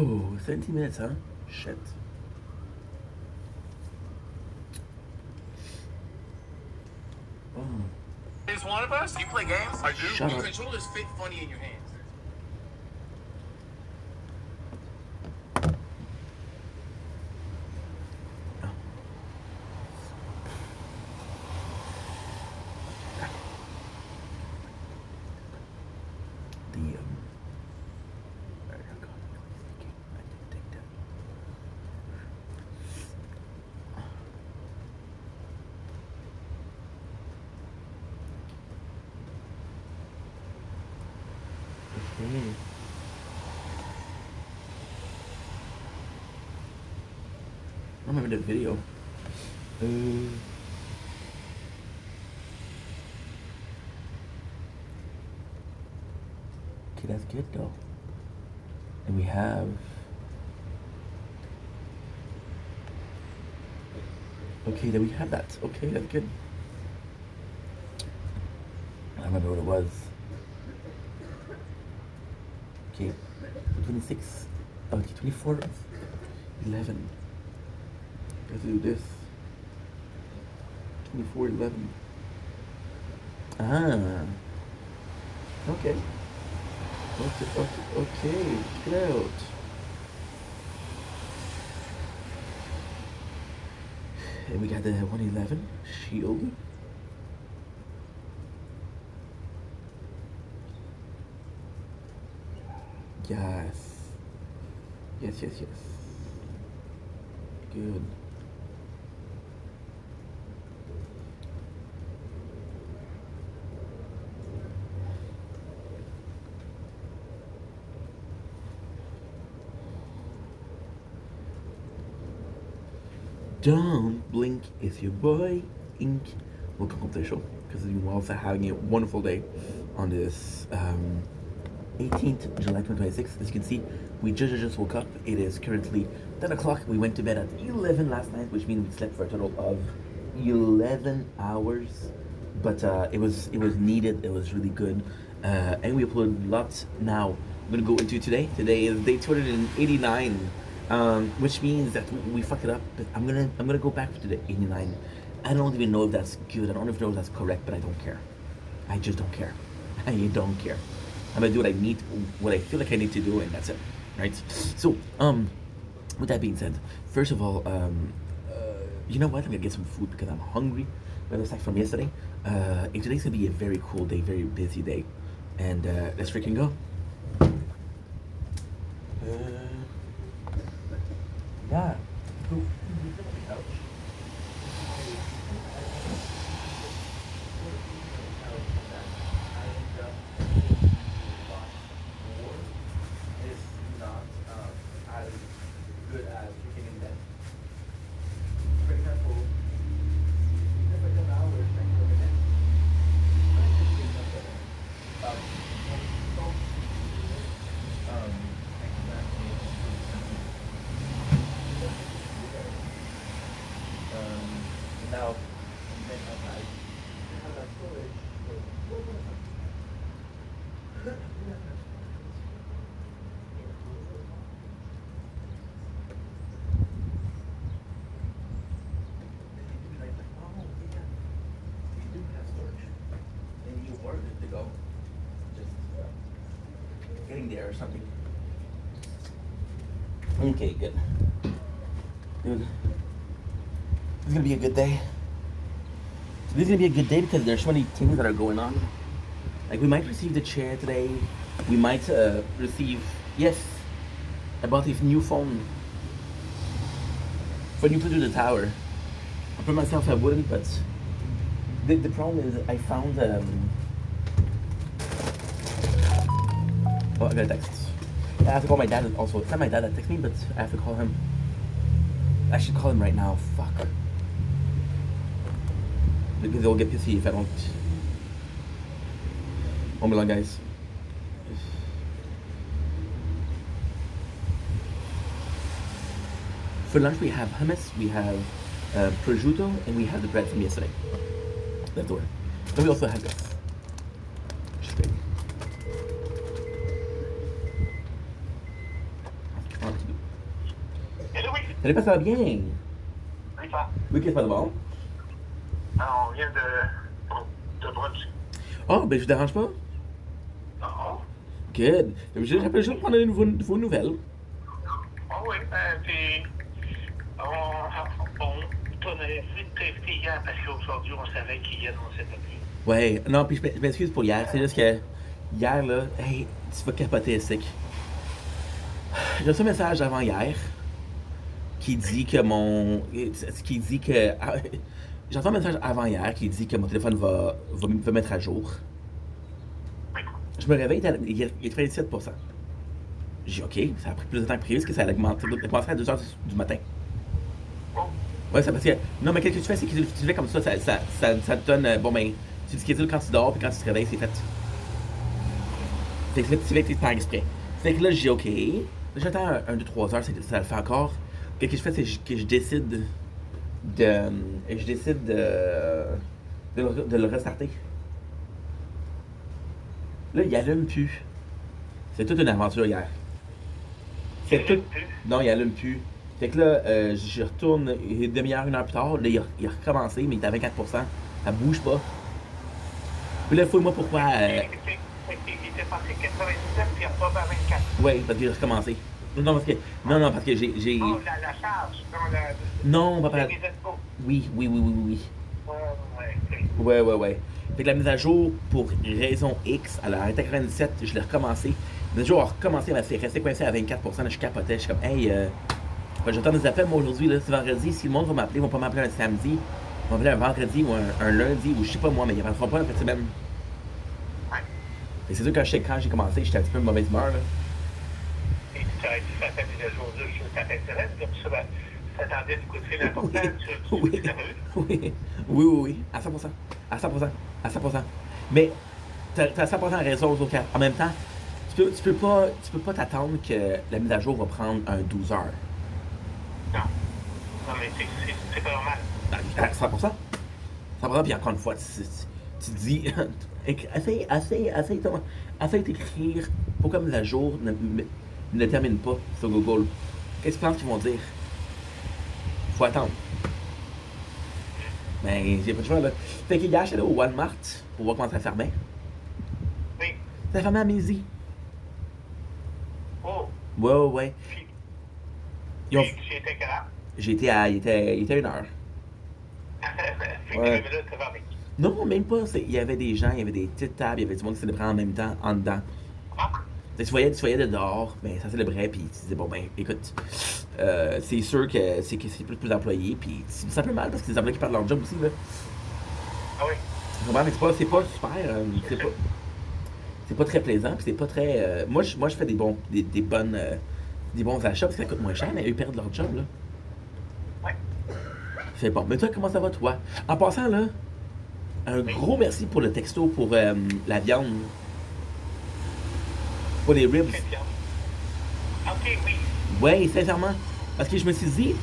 Oh, 17 minutes, huh? Shit. Oh. Is one of us? You play games? I do. Shut Your up. controllers fit funny in your hands. Okay. I remember the video. Okay, that's good though. And we have. Okay, then we have that. Okay, that's good. I don't remember what it was. Okay, 26. Oh, 24. 11. Let's do this. 24/11. Ah. Okay. Okay. Check it out. And we got the 111 shield. Yes. Yes. Good. Don't blink, it's your boy Ink. Welcome to the show, because you are also having a wonderful day on this 18th July 2026. As you can see, we just woke up. It is currently 10 o'clock. We went to bed at 11 last night, which means we slept for a total of 11 hours. But it was needed. It was really good. And we uploaded lots. Now I'm gonna go into today. Today is day 289. Which means that we fucked it up. But I'm gonna go back to the 89. I don't even know if that's good. I don't even know if that's correct, but I don't care. I just don't care. I don't care. I'm gonna do what I feel like I need to do, and that's it, right? So, with that being said, first of all, you know what? I'm gonna get some food because I'm hungry. But aside from yesterday, today's gonna be a very cool day, very busy day, and let's freaking go. Yeah. Go. Now, getting there or something. Okay, good. Good. This is gonna be a good day. So this is gonna be a good day because there's so many things that are going on. Like we might receive the chair today. We might receive, yes, I bought this new phone for new to the tower. I put myself I wouldn't, but the problem is I found oh, I got a text. I have to call my dad also. It's not my dad that texted me, but I have to call him. I should call him right now. Fuck. Because they'll get pissy if I don't. Oh my god, guys. For lunch we have hummus, we have prosciutto, and we have the bread from yesterday. That's all. And we also have this. Straight. Salut, pas ça va bien? Oui, ça. Oui, qu'est-ce que ça va de bon? Alors, on vient de brunch. Oh, ben je vous dérange pas? Non. Good. J'appelle juste pour prendre vos nouvelles. Ah oui, puis on avait fait de t'inviter hier parce qu'aujourd'hui, on savait qu'hier, on s'était plus. Ouais, non, puis je m'excuse pour hier. C'est juste que hier, là, hey, tu vas capoter sec. J'ai reçu un message avant hier qui dit que mon. Qui dit que. J'ai reçu un message avant hier qui dit que mon téléphone va mettre à jour. Oui. Je me réveille, il est 37%. J'ai dit, OK, ça a pris plus de temps que prévu parce que ça a augmenté à 2h du matin. Oh, Ouais, ça parce que. Non, mais qu'est-ce que tu fais, c'est que tu fais comme ça te donne. Bon, ben, tu schedules quand tu dors, puis quand tu te réveilles, c'est fait. Fait que là, tu fais que tu par exprès. Fait que là, j'ai OK. J'attends 1, 2, 3 heures, ça le fait encore. Qu'est-ce que je fais, c'est que je décide de. Je décide de le restarter. Là, il allume plus. C'est toute une aventure hier. C'est tout. Non, il allume plus. Fait que là, je retourne une demi-heure, 1 heure plus tard. Là, il a recommencé, mais il est à 24%. Ça bouge pas. Puis là, fouille-moi pourquoi. il était passé 97 puis il a pas à 24. Ouais, parce qu'il a recommencé. Non, parce que j'ai. Oh, la charge. Non, papa. Les infos. Oui. Ouais. Ouais. Fait que la mise à jour, pour raison X, elle a arrêté à 97, je l'ai recommencé. La mise à jour a recommencé, elle m'a fait rester coincé à 24%, là, je capotais, je suis comme, hey, j'attends des appels, moi, aujourd'hui, là, c'est vendredi, si le monde va m'appeler, ils vont pas m'appeler un samedi, ils vont m'appeler un vendredi ou un lundi, ou je sais pas moi, mais ils ne rentreront pas en fin de semaine. Ouais. Et c'est sûr que quand j'ai commencé, j'étais un petit peu de mauvaise humeur, là. Et tu aurais dû faire ta mise à jour de sur ta Internet, comme ça, ben, ça t'attendait du coup de fil important, Oui, à 100%. À 100%. Mais t'as 100% raison, Zoka. En même temps, tu peux pas t'attendre que la mise à jour va prendre un 12 heures. Non. Non, mais c'est pas normal. À 100%. 100%, puis encore une fois, tu dis, essaye d'écrire pourquoi la mise à jour ne termine pas sur Google. Qu'est-ce que tu penses qu'ils vont dire? Faut attendre. Ben, j'ai pas de choix, là. Fait qu'hier, j'étais allé au Walmart pour voir comment ça fermait. Oui. Ça fermait à midi. Oh. Ouais. Puis, Ils ont- tu étais quelle heure? Il était 1 heure. Fait que Ouais. tu là, tu vas avec. Non, même pas. Il y avait des gens, il y avait des petites tables, il y avait du monde qui célébrait en même temps, en dedans. Ah. Tu voyais de dehors, ben, ça célébrait, puis tu disais, bon, ben, écoute, c'est sûr que c'est plus d'employés, puis c'est un peu mal parce que c'est des employés qui perdent leur job aussi, là. Ah oui. Tu comprends? Mais c'est pas super, c'est pas très plaisant, puis c'est pas très. Moi, je fais des bons achats parce que ça coûte moins cher, mais eux perdent leur job, là. Ouais. C'est bon. Mais toi, comment ça va, toi? En passant, là, un gros merci pour le texto pour la viande. Pour les ribs. Très bien. Ok, oui. Ouais, sincèrement. Parce que je me suis dit,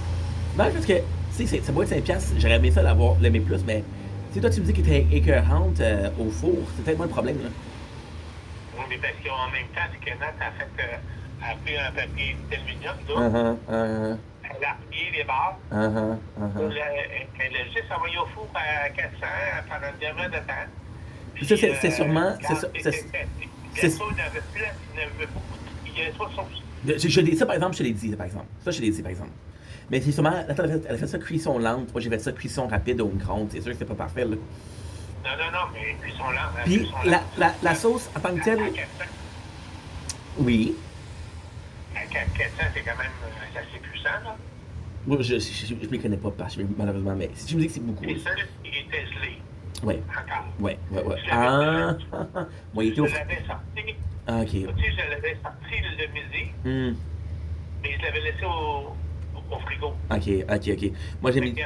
ben, parce que, tu sais, ça doit être 5$, j'aurais aimé ça l'aimer plus, mais si toi tu me dis qu'il était écœurante au four, c'est peut-être moins le problème, là. Oui, mais parce qu'en même temps, c'est que Nat a fait, a pris un papier d'aluminium, là. Elle a plié les barres. Elle a juste envoyé au four à 400 pendant une demi-heure de temps. Puis, Ça, c'est sûrement. C'est ça, il n'avait plus, il n'avait pas. Il y avait trop de sauce. Ça, par exemple, je te l'ai dit, par exemple. Ça, je te l'ai dit, par exemple. Mais c'est sûrement. Attends, elle a fait ça cuisson lente. Moi, j'ai fait ça cuisson rapide au micro-ondes. C'est sûr que c'est pas parfait, là. Non, mais cuisson lente. Puis, la sauce, en tant que telle. À 400. Oui. À 400, c'est quand même assez puissant, là. Moi, je m'y connais pas, malheureusement, mais si tu me dis que c'est beaucoup. Et ça, il était gelé. Ouais. Encore. Ouais. Moi, il était au. Je l'avais sorti. Ah, ok. Tu sais, je l'avais sorti le midi, mais je l'avais laissé au frigo. Ok. Moi, j'ai mis. Il y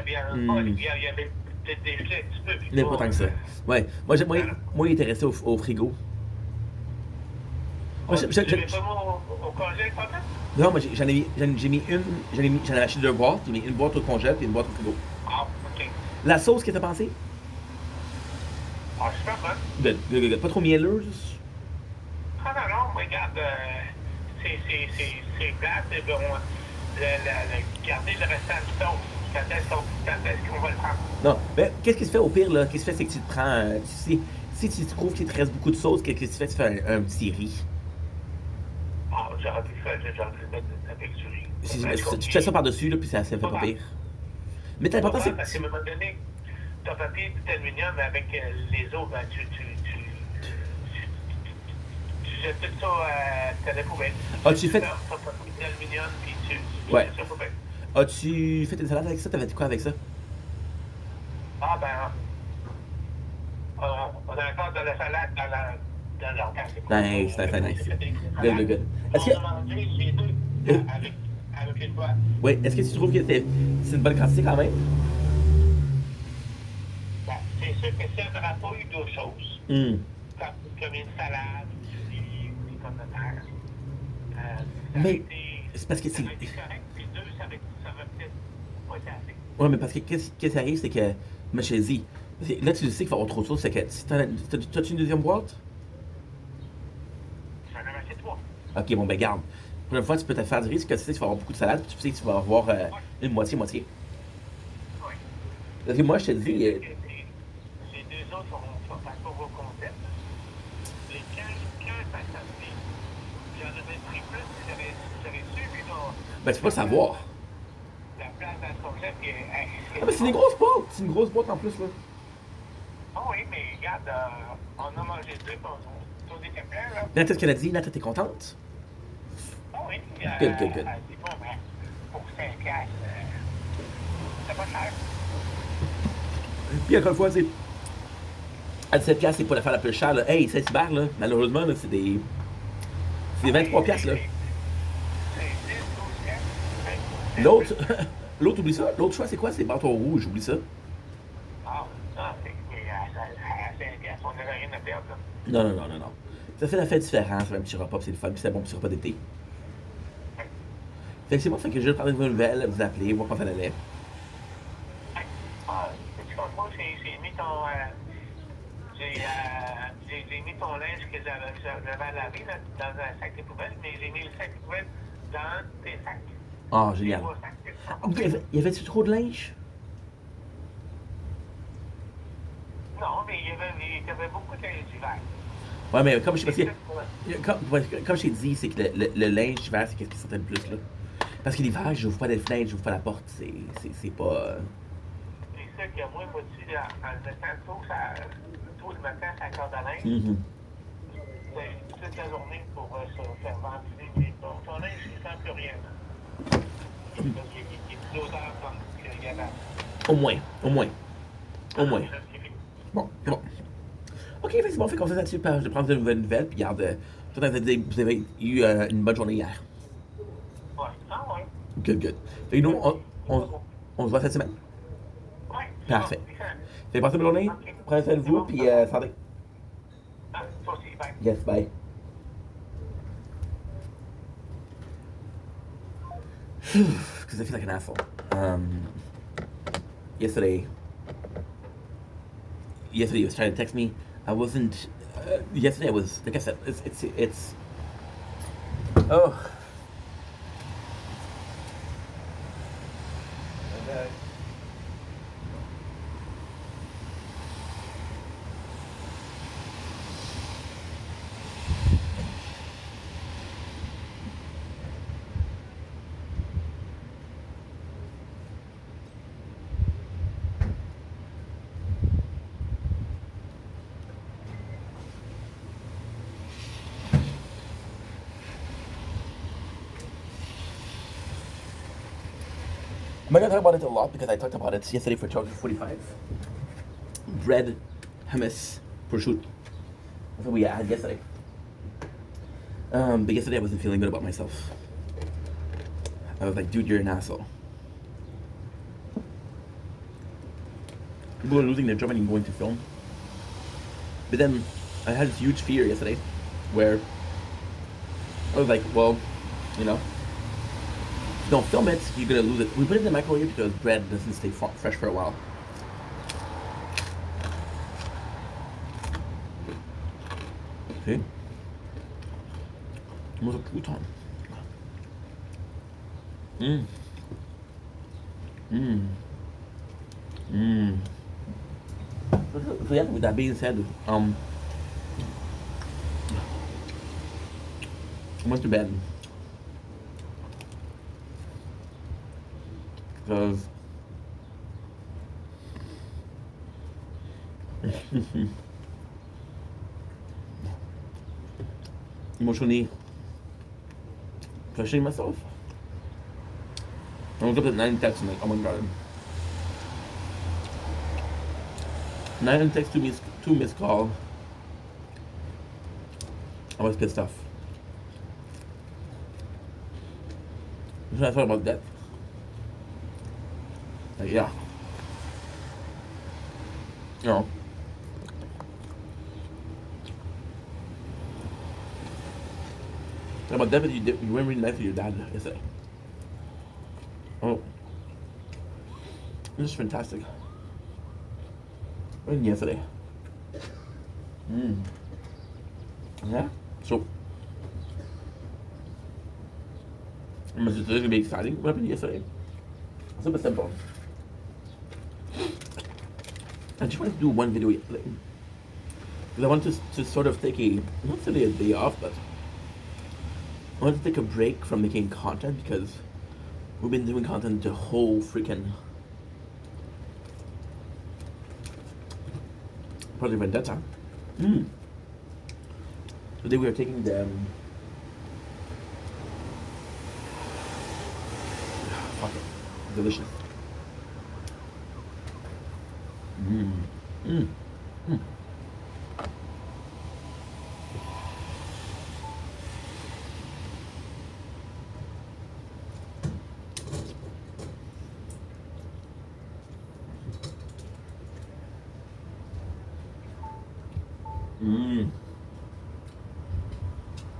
avait peut-être des gelés un petit peu. Mais pas tant que ça. Ouais. Moi, il était resté au frigo. Tu l'avais pas mis au congé, pas mal? Non, moi, j'en avais acheté 2 boîtes. J'ai mis une boîte au congèle et une boîte au frigo. Ah, ok. La sauce, qu'est-ce que t'as pensé? Ah, super bonne. Pas trop mielleuse? Ah non, mais regarde, c'est plate, mais bon, garder le restant du sauce. Quand est-ce qu'on va le prendre? Non, mais qu'est-ce qui se fait au pire, là? Qu'est-ce qui se fait, c'est que tu te prends. Si tu trouves qu'il te reste beaucoup de sauce, qu'est-ce que tu fais? Tu fais un petit riz. Ah, j'aurais pu le mettre avec du riz. Tu fais ça par-dessus, là, puis ça fait pas pire. Mais l'important, c'est que. Parce qu'à un moment donné, ton papier d'aluminium avec les os, ben, tu jettes tout ça à la poubelle. As-tu fait. Ton papier d'aluminium, puis tu Ouais. jettes ça à la poubelle. As-tu fait une salade avec ça? T'avais fait quoi avec ça? Ah, ben, on a encore de la salade dans l'organe. Nice, nice. Good. Est-ce que. On a mangé les deux avec une boîte. Oui, est-ce que tu trouves que c'est une bonne quantité quand même? Ben, c'est sûr que si on n'aurait pas eu d'autres choses, comme une salade, des pommes de terre, mais c'est parce que c'est. Ça aurait été correct, puis deux, ça aurait peut-être pas été assez. Ouais, mais parce que qu'est-ce qui arrive, c'est que. Moi, je te dis. Là, tu le sais qu'il va y avoir trop de choses, c'est que. T'as-tu une deuxième boîte? J'en ai acheté 3. Ok, bon, ben garde. Pour une fois, tu peux te faire du risque que tu sais que tu vas avoir beaucoup de salade, puis tu sais que tu vas avoir une moitié-moitié. Oui. Parce que moi, je te dis. Les deux autres sont pas au concept. Les 15 à samedi, j'en aurais pris plus si j'aurais su, mais non. Ben, tu peux pas le savoir. La place dans le concept, Ah, mais c'est une grosse boîte! C'est une grosse boîte en plus, là. Ah oui, mais regarde, on a mangé deux, on était plein, là. Là, qu'est-ce qu'elle a dit? Là, t'es contente? Ah oui, Good. c'est bon, mais pour 5 piastres, c'est pas cher. Puis encore une fois, tu sais, à 17 piastres, c'est pas l'affaire la plus chère, là. Hey, Saint-Hubert, là, malheureusement, là, c'est des. C'est 23 piastres, là. C'est 10, 12 piastres. L'autre, oublie ça. L'autre choix, c'est quoi? C'est bâton rouge, oublie ça. Ah, ça, c'est à 5 piastres, on n'avait rien à perdre, là. Non. Ça fait la fête différente, ça fait un petit repas, puis c'est le fun, puis c'est un bon petit repas d'été. Fait que c'est moi, fait que je vais prendre une nouvelle, vous appeler, voir comment ça allait. Tu comprends, moi, j'ai mis ton. J'ai mis ton linge que j'avais à laver là, dans un sac de poubelle, mais j'ai mis le sac de poubelle dans tes sacs. Ah, génial. Y avait-tu trop de linge? Non, mais il y avait beaucoup de linge d'hiver. Ouais, mais comme je sais pas, comme je t'ai dit, c'est que le linge d'hiver, c'est qu'est-ce qui sortait le plus, là. Parce que l'hiver, j'ouvre pas les fenêtres, j'ouvre pas la porte, c'est pas. C'est sûr que moi, tu en le mettant tôt le matin, à la corde à linge, c'est toute la journée pour se faire ventiler. Ton linge, il sent plus rien. Parce qu'il y a de l'odeur comme qu'il y avait. Au moins. Bon, c'est bon. Ok, fait que c'est bon, fait qu'on fait ça dessus, je prends de nouvelles, puis regarde, vous avez eu une bonne journée hier. Ouais. Ah ouais. Good. Fait que nous, on se voit cette semaine. Ouais. Parfait. Fait passer une bonne journée, prenez soin de vous, puis santé. Ah, toi aussi, bye. Yes, bye. Because I feel like an asshole. Yesterday he was trying to text me. I wasn't. Yesterday I was, like I said, it's. Oh. Okay. I'm not gonna talk about it a lot because I talked about it yesterday for Charger 45. Bread, hummus, prosciutto. That's what we had yesterday. But yesterday I wasn't feeling good about myself. I was like, dude, you're an asshole. People are losing their job and going to film. But then I had this huge fear yesterday where I was like, well, you know, don't film it, you're gonna lose it. We put it in the microwave because bread doesn't stay fresh for a while. See? It was a crouton. Mm. Mm. Mm. So yeah, with that being said, I went to bed because emotionally questioning myself. I woke up at 9 texts and like, oh my god. 9 texts, two missed call. I was pissed off. So I thought about that. Like, yeah. You know. Thought about that, but you weren't really nice to your dad yesterday. Oh. It was fantastic. When yesterday. Yeah. So it's going to be exciting. What happened yesterday? Super simple. I just wanted to do one video yesterday. Because I wanted to sort of take not necessarily a day off, but I wanted to take a break from making content because we've been doing content the whole freaking Project Vendetta. Today we are taking the fuck it. Delicious.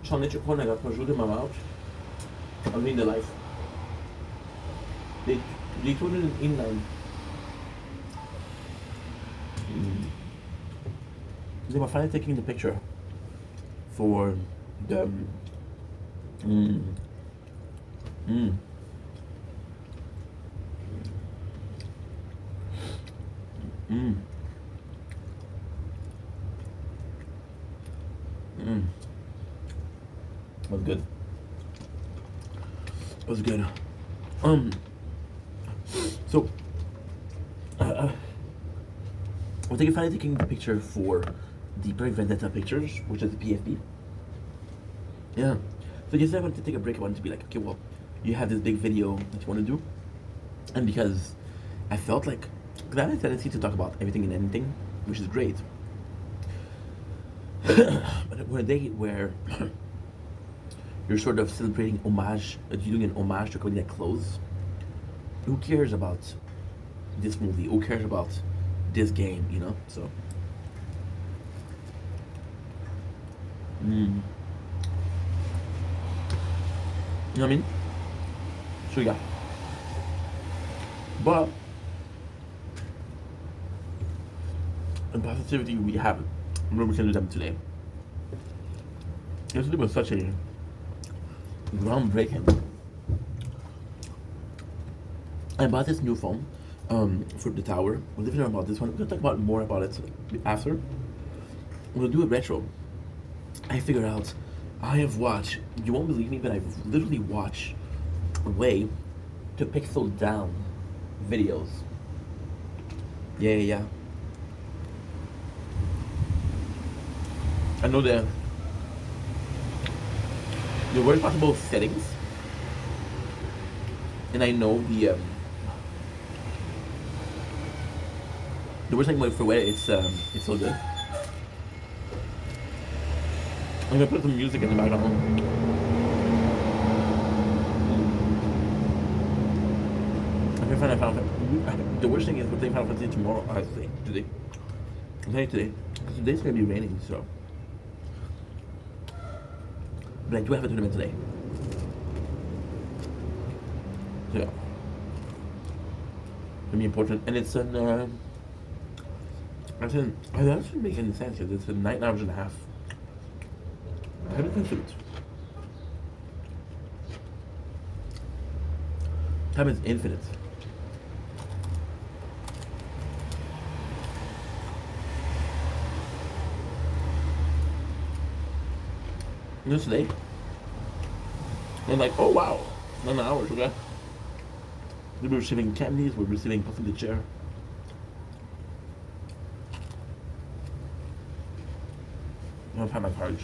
C'ho nici one got prosciutto in my mouth. I mean the life. They told it in they were finally taking the picture for the was good. It was good. So we're finally taking the picture for the Project Vendetta pictures, which is the PFP. Yeah. So yesterday I wanted to take a break. I wanted to be like, okay, well, you have this big video that you want to do, and because I felt like, because I have a tendency to talk about everything and anything, which is great. But we're a day where you're sort of celebrating homage, you're doing an homage to a company that closed. Who cares about this movie? Who cares about this game, you know? So you know what I mean? So yeah. But in positivity we have, we're going to do them today. Yesterday was such a groundbreaking. I bought this new phone for the tower. We're living about this one. We're gonna talk about more about it after. We'll do a retro. I figured out I have watched, you won't believe me, but I've literally watched a way to pixel down videos. Yeah. I know the worst possible settings, and I know the worst thing for where it's so good. I'm gonna put some music in the background. I can find Final Fantasy. The worst thing is we're playing Final Fantasy tomorrow. Today. I'm saying today. Because today's gonna be raining, so. But I do have a tournament today. So yeah. It's gonna be important. And it's an that doesn't make any sense because it's 9 hours and a half. I haven't consumed. Time is infinite. Just today, and like, oh wow, 9 hours, okay? We were receiving candies, we were receiving puffing the chair. I'm gonna find my cards.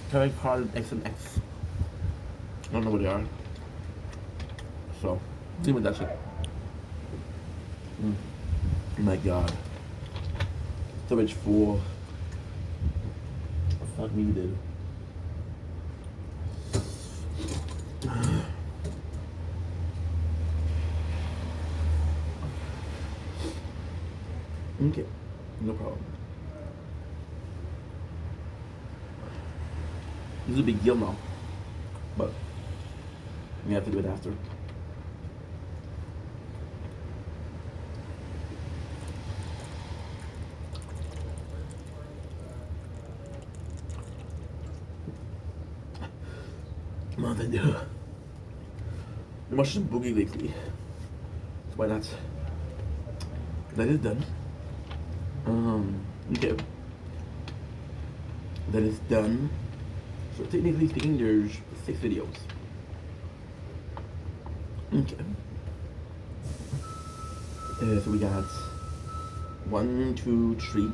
Carry card X and X. I don't know what they are. So, deal with that shit. Oh my god. Storage full. Fuck me, dude. Okay, no problem. This is a big deal now, but we have to do it after. Mountain Dew. I watched some Boogie lately. So why not? That is done. Okay. That is done. So technically speaking, there's 6 videos. Okay. So we got 1, 2, 3,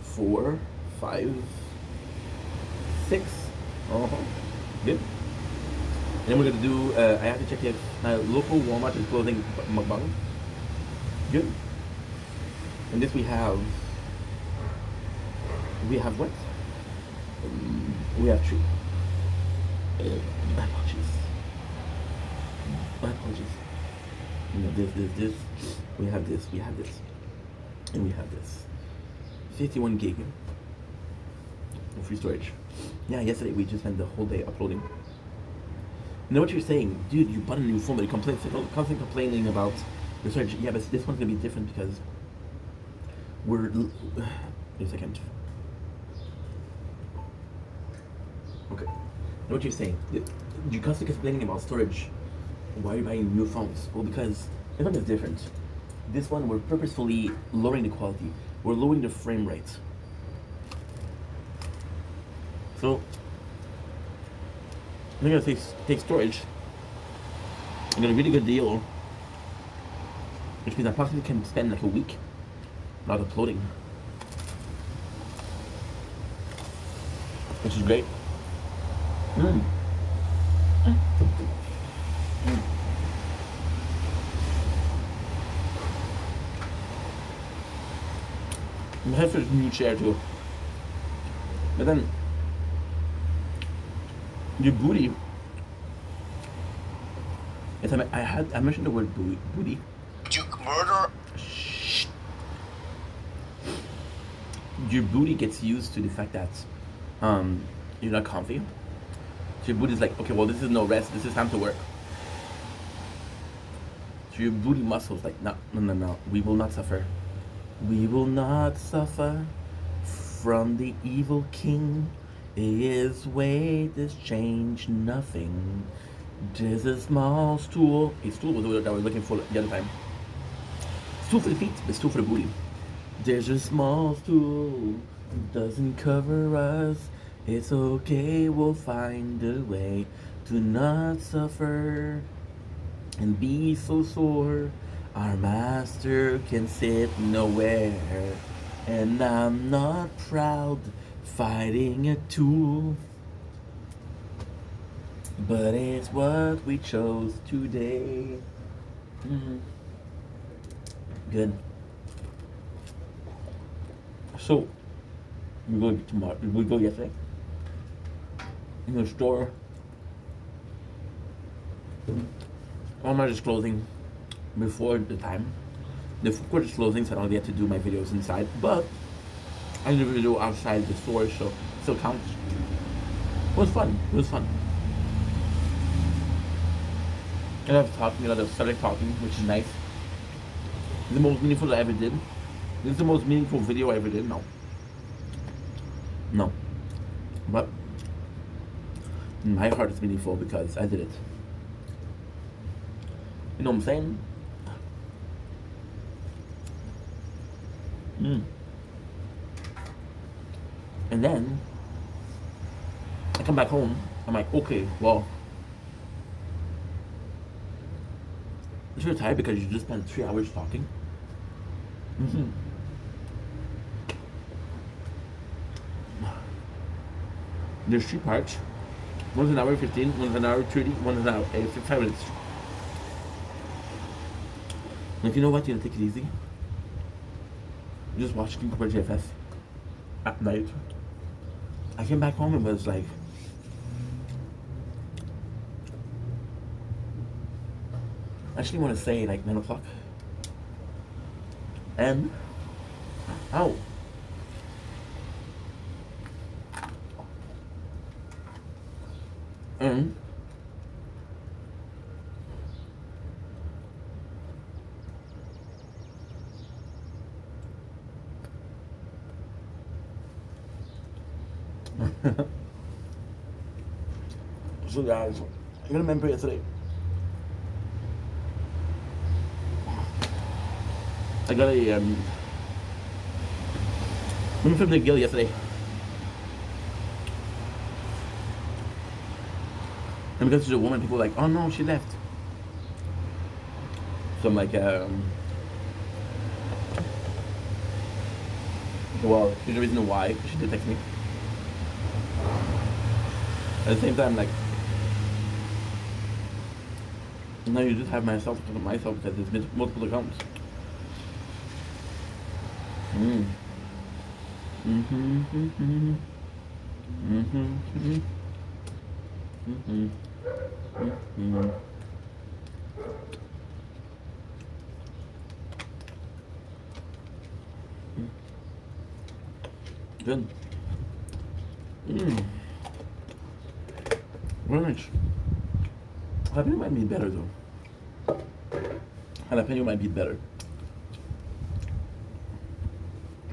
4, 5, 6. Good. And then we're gonna do. I have to check if local Walmart is closing mukbang. Good. And this we have. We have what? We have 3. My apologies. My apologies. We have this. We have this. We have this. And we have this. 51 gig. Free storage. Yeah, yesterday we just spent the whole day uploading. You know what you're saying? Dude, you bought a new phone, but you constantly complaining about the storage. Yeah, but this one's gonna be different because we're... Wait a second. Okay. You know what you're saying? You're constantly complaining about storage. Why are you buying new phones? Well, because this one is different. This one, we're purposefully lowering the quality. We're lowering the frame rate. So, I'm gonna take storage. I got a really good deal, which means I possibly can spend like a week not uploading, which is great. I'm head for a new chair too, but then your booty. Yes, I mentioned the word booty. You murder. Shh. Your booty gets used to the fact that you're not comfy. So your booty's like, okay, well, this is no rest. This is time to work. So your booty muscles like, no. We will not suffer. We will not suffer from the evil king. His weight has changed nothing. There's a small stool. A stool was the word that I was looking for the other time. Stool for the feet, but stool for the booty. There's a small stool. Doesn't cover us. It's okay, we'll find a way to not suffer and be so sore. Our master can sit nowhere. And I'm not proud fighting a tool, but it's what we chose today. Good. So we go tomorrow. We go yesterday in the store. Walmart is closing before the time. The food court is closing, so I don't get to do my videos inside, but I did a video outside the store, so it still counts. It was fun. It was fun. I love talking, a lot of subject talking, which is nice. The most meaningful I ever did. This is the most meaningful video I ever did. No. But My heart is meaningful because I did it. You know what I'm saying? And then I come back home. I'm like, okay, well, you're tired because you just spent 3 hours talking. There's 3 parts. One's an hour 15, one's an hour 30, one's an hour 55 minutes. Like, you know what? You know, take it easy. Just watch King Cobra JFS at night. I came back home and was like, I actually want to say like 9 o'clock. And, ow. And, so guys, I'm gonna remember yesterday. I got a woman from the Gill yesterday. And because she's a woman, people were like, oh no, she left. So I'm like, well, there's a reason why, because she did text me. At the same time, like, now you just have myself because there's multiple accounts. Good. Very nice. Jalapeno might be better though. Jalapeno might be better.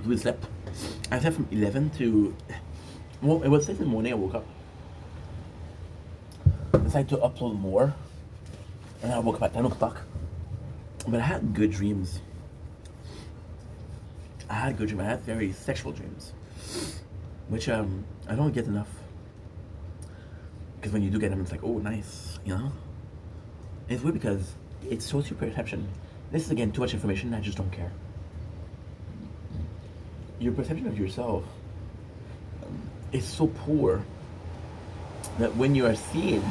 We slept. I slept from 11 to, well, it was 6 in the morning. I woke up. Decided to upload more. And I woke up at 10 o'clock. But I had good dreams. I had good dreams. I had very sexual dreams. Which I don't get enough. Because when you do get them, it's like, oh, nice, you know? It's weird because it shows your perception. This is, again, too much information. I just don't care. Your perception of yourself is so poor that when you are seeing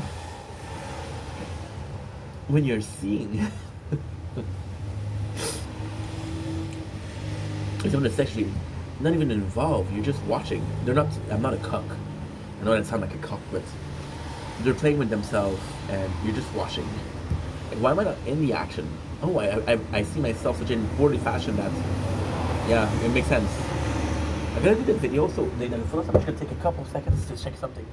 someone that's sexually not even involved, you're just watching. I'm not a cuck. I know that sounds like a cuck, but they're playing with themselves and you're just watching. Like, why am I not in the action? Oh, I see myself such in poorly fashion that, yeah, it makes sense. I'm gonna do the video, so then first I'm just gonna take a couple seconds to check something.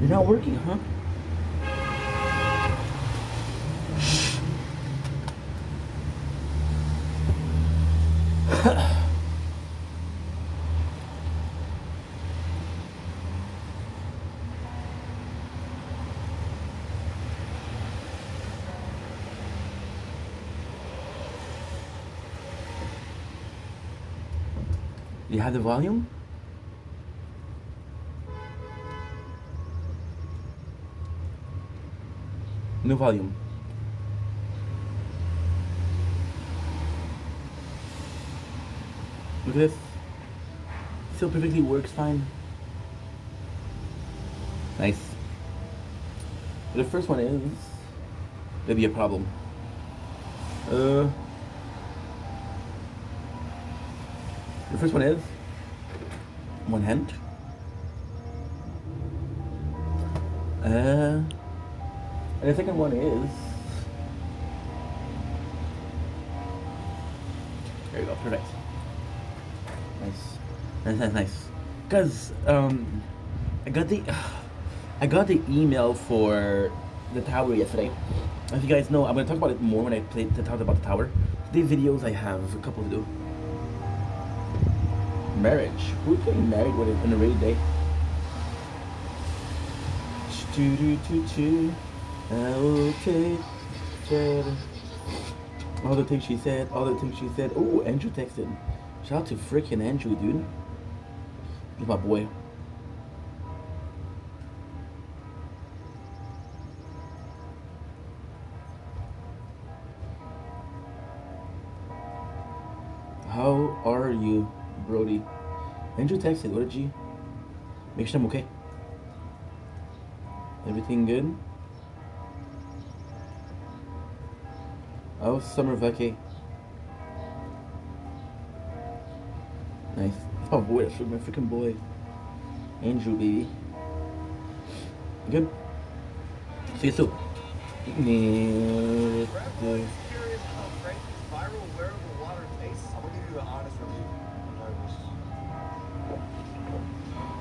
You're not working, huh? You have the volume? No volume. Look at this. Still perfectly works fine. Nice. But the first one is there'll be a problem. The first one is one hand. And the second one is, there you go, perfect. Nice. Cause I got the email for the tower yesterday. As you guys know, I'm gonna talk about it more when I talk about the tower. These videos I have a couple to do. Marriage. Who's getting married with it on a rainy day? Okay. All the things she said. Oh, Andrew texted. Shout out to freaking Andrew, dude. He's my boy. How are you, Brody? Andrew texted. What did you? Make sure I'm okay. Everything good? How's summer vacay? Nice. Oh boy, that's my freaking boy. Andrew, baby. Good. See you soon.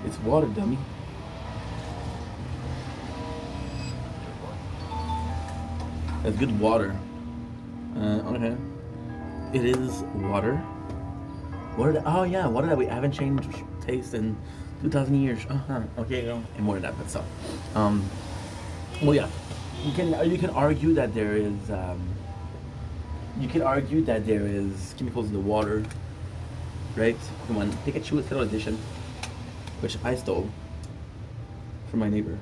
It's water, dummy. That's good water. Okay. It is water. Water. Oh yeah, water that we haven't changed taste in 2,000 years. Okay, go. And more than that, but so. Well, yeah. You can argue that there is. Chemicals in the water, right? Come on, Pikachu with Federal Edition, which I stole from my neighbor.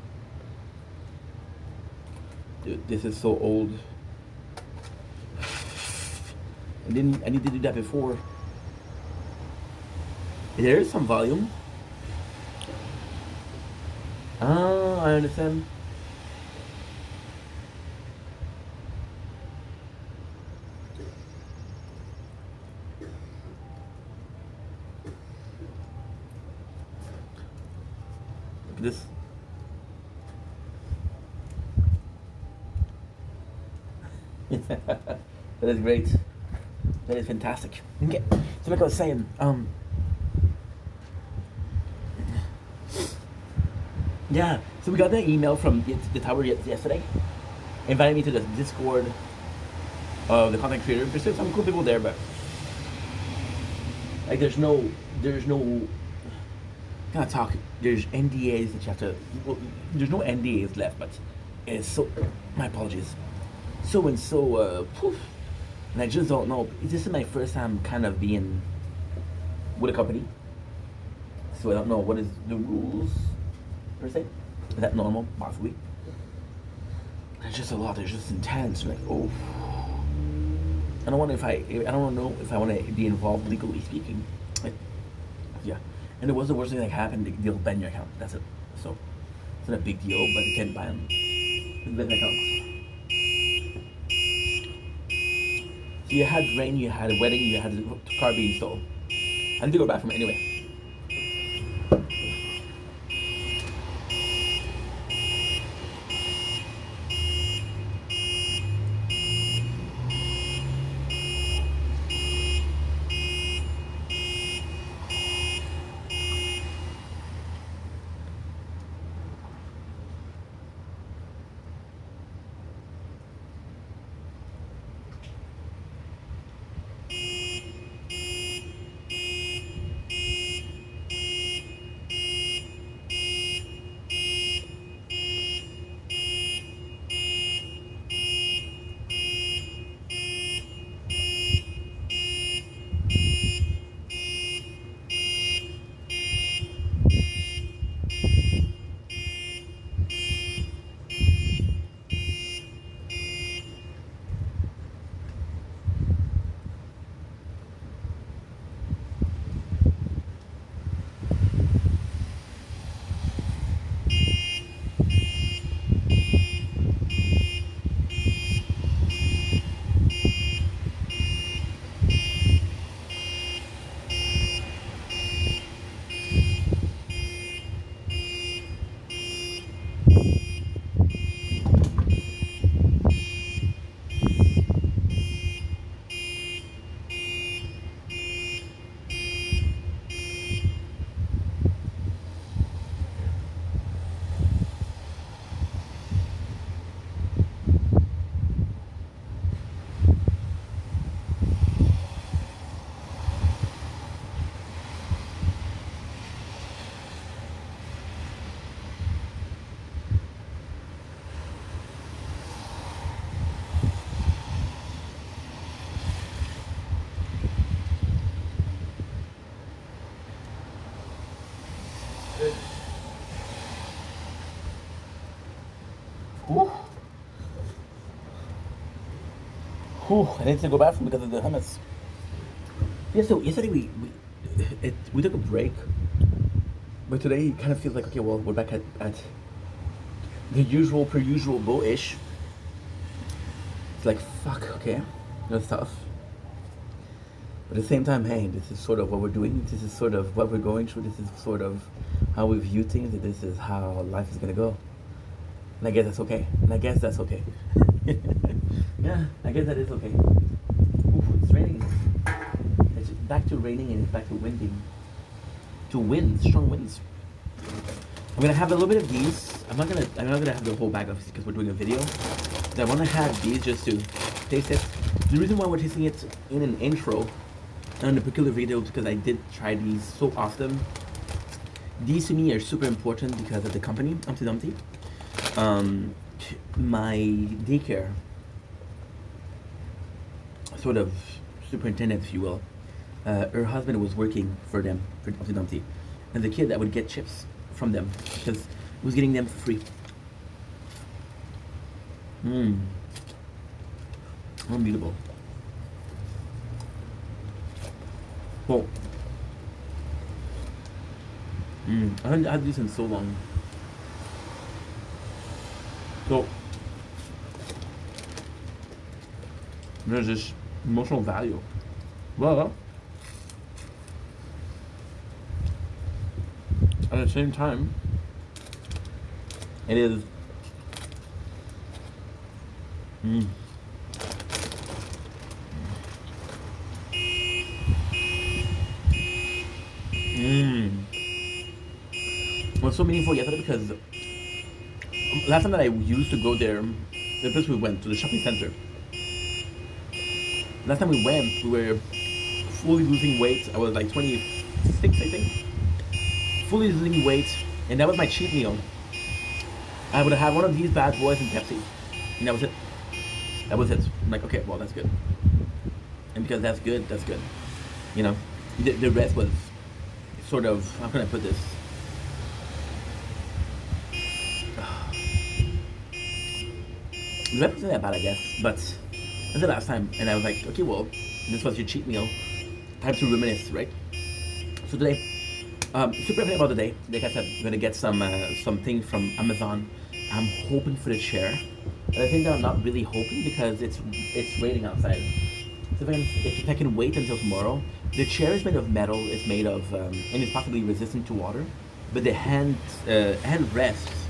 Dude, this is so old. I need to do that before. There is some volume. Ah, I understand. Look at this. That is great. That is fantastic. Okay, so like I was saying, yeah, so we got that email from the tower yesterday, inviting me to the Discord of the content creator. There's still some cool people there, but like there's no gotta talk. There's NDAs that you have to. Well, there's no NDAs left, but it's so. My apologies. So and so, and I just don't know. This is my first time kind of being with a company, so I don't know what is the rules per se. Is that normal? Possibly. There's just a lot. There's just intense. Like, oh, I don't know if I want to be involved legally speaking. Like, yeah, and it was the worst thing that happened. They'll ban your account. That's it. So it's not a big deal, but they can't ban my accounts. So you had rain, you had a wedding, you had the car being stolen. I need to go back from it anyway. Whew, I need to go bathroom because of the hummus. Yeah, so yesterday we took a break, but today it kind of feels like, okay, well, we're back at the usual, per usual bull-ish. It's like, fuck, okay, that's tough. But at the same time, hey, this is sort of what we're doing. This is sort of what we're going through. This is sort of how we view things. And this is how life is gonna go. And I guess that's okay. Yeah, I guess that is okay. Oof, it's raining. It's back to raining and it's back to winding. To wind, strong winds. I'm gonna have a little bit of these. I'm not gonna have the whole bag of these because we're doing a video. But I wanna have these just to taste it. The reason why we're tasting it in an intro on a particular video because I did try these so often. These to me are super important because of the company, Humpty Dumpty. My daycare sort of superintendent, if you will, her husband was working for them, for Humpty Dumpty. And the kid that would get chips from them because he was getting them for free. Unbeatable. Well, I haven't had these in so long. So, there's this emotional value. Well, at the same time, it is it was so meaningful yesterday because last time that I used to go there, the place we went to the shopping center. Last time we went, we were fully losing weight. I was like 26, I think. Fully losing weight, and that was my cheat meal. I would have had one of these bad boys and Pepsi, and that was it. That was it. I'm like, okay, well, that's good. And because that's good, that's good. You know, the rest was sort of, how can I put this? The rest wasn't that bad, I guess, but that's the last time. And I was like, okay, well, this was your cheat meal. Time to reminisce, right? So today, super happy about the day. Like I said, I'm gonna get some things from Amazon. I'm hoping for the chair. But I think that I'm not really hoping because it's raining outside. So if I can wait until tomorrow. The chair is made of metal. It's made of and it's possibly resistant to water. But the hand rests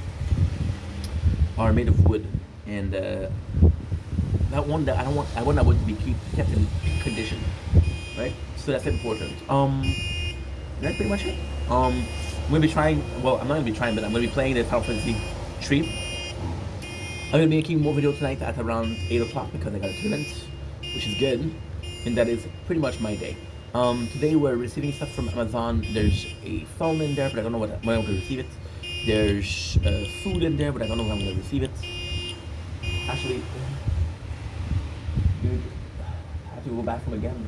are made of wood, and that one that I want that wood to be kept in condition, right? So that's important. That's pretty much it. I'm gonna be trying. Well, I'm not gonna be trying, but I'm gonna be playing the Final Fantasy 3. I'm gonna be making more videos tonight at around 8 o'clock because I got a tournament, which is good, and that is pretty much my day. Today we're receiving stuff from Amazon. There's a phone in there, but I don't know when I'm gonna receive it. There's food in there, but I don't know when I'm gonna receive it. Actually, dude, I have to go bathroom again.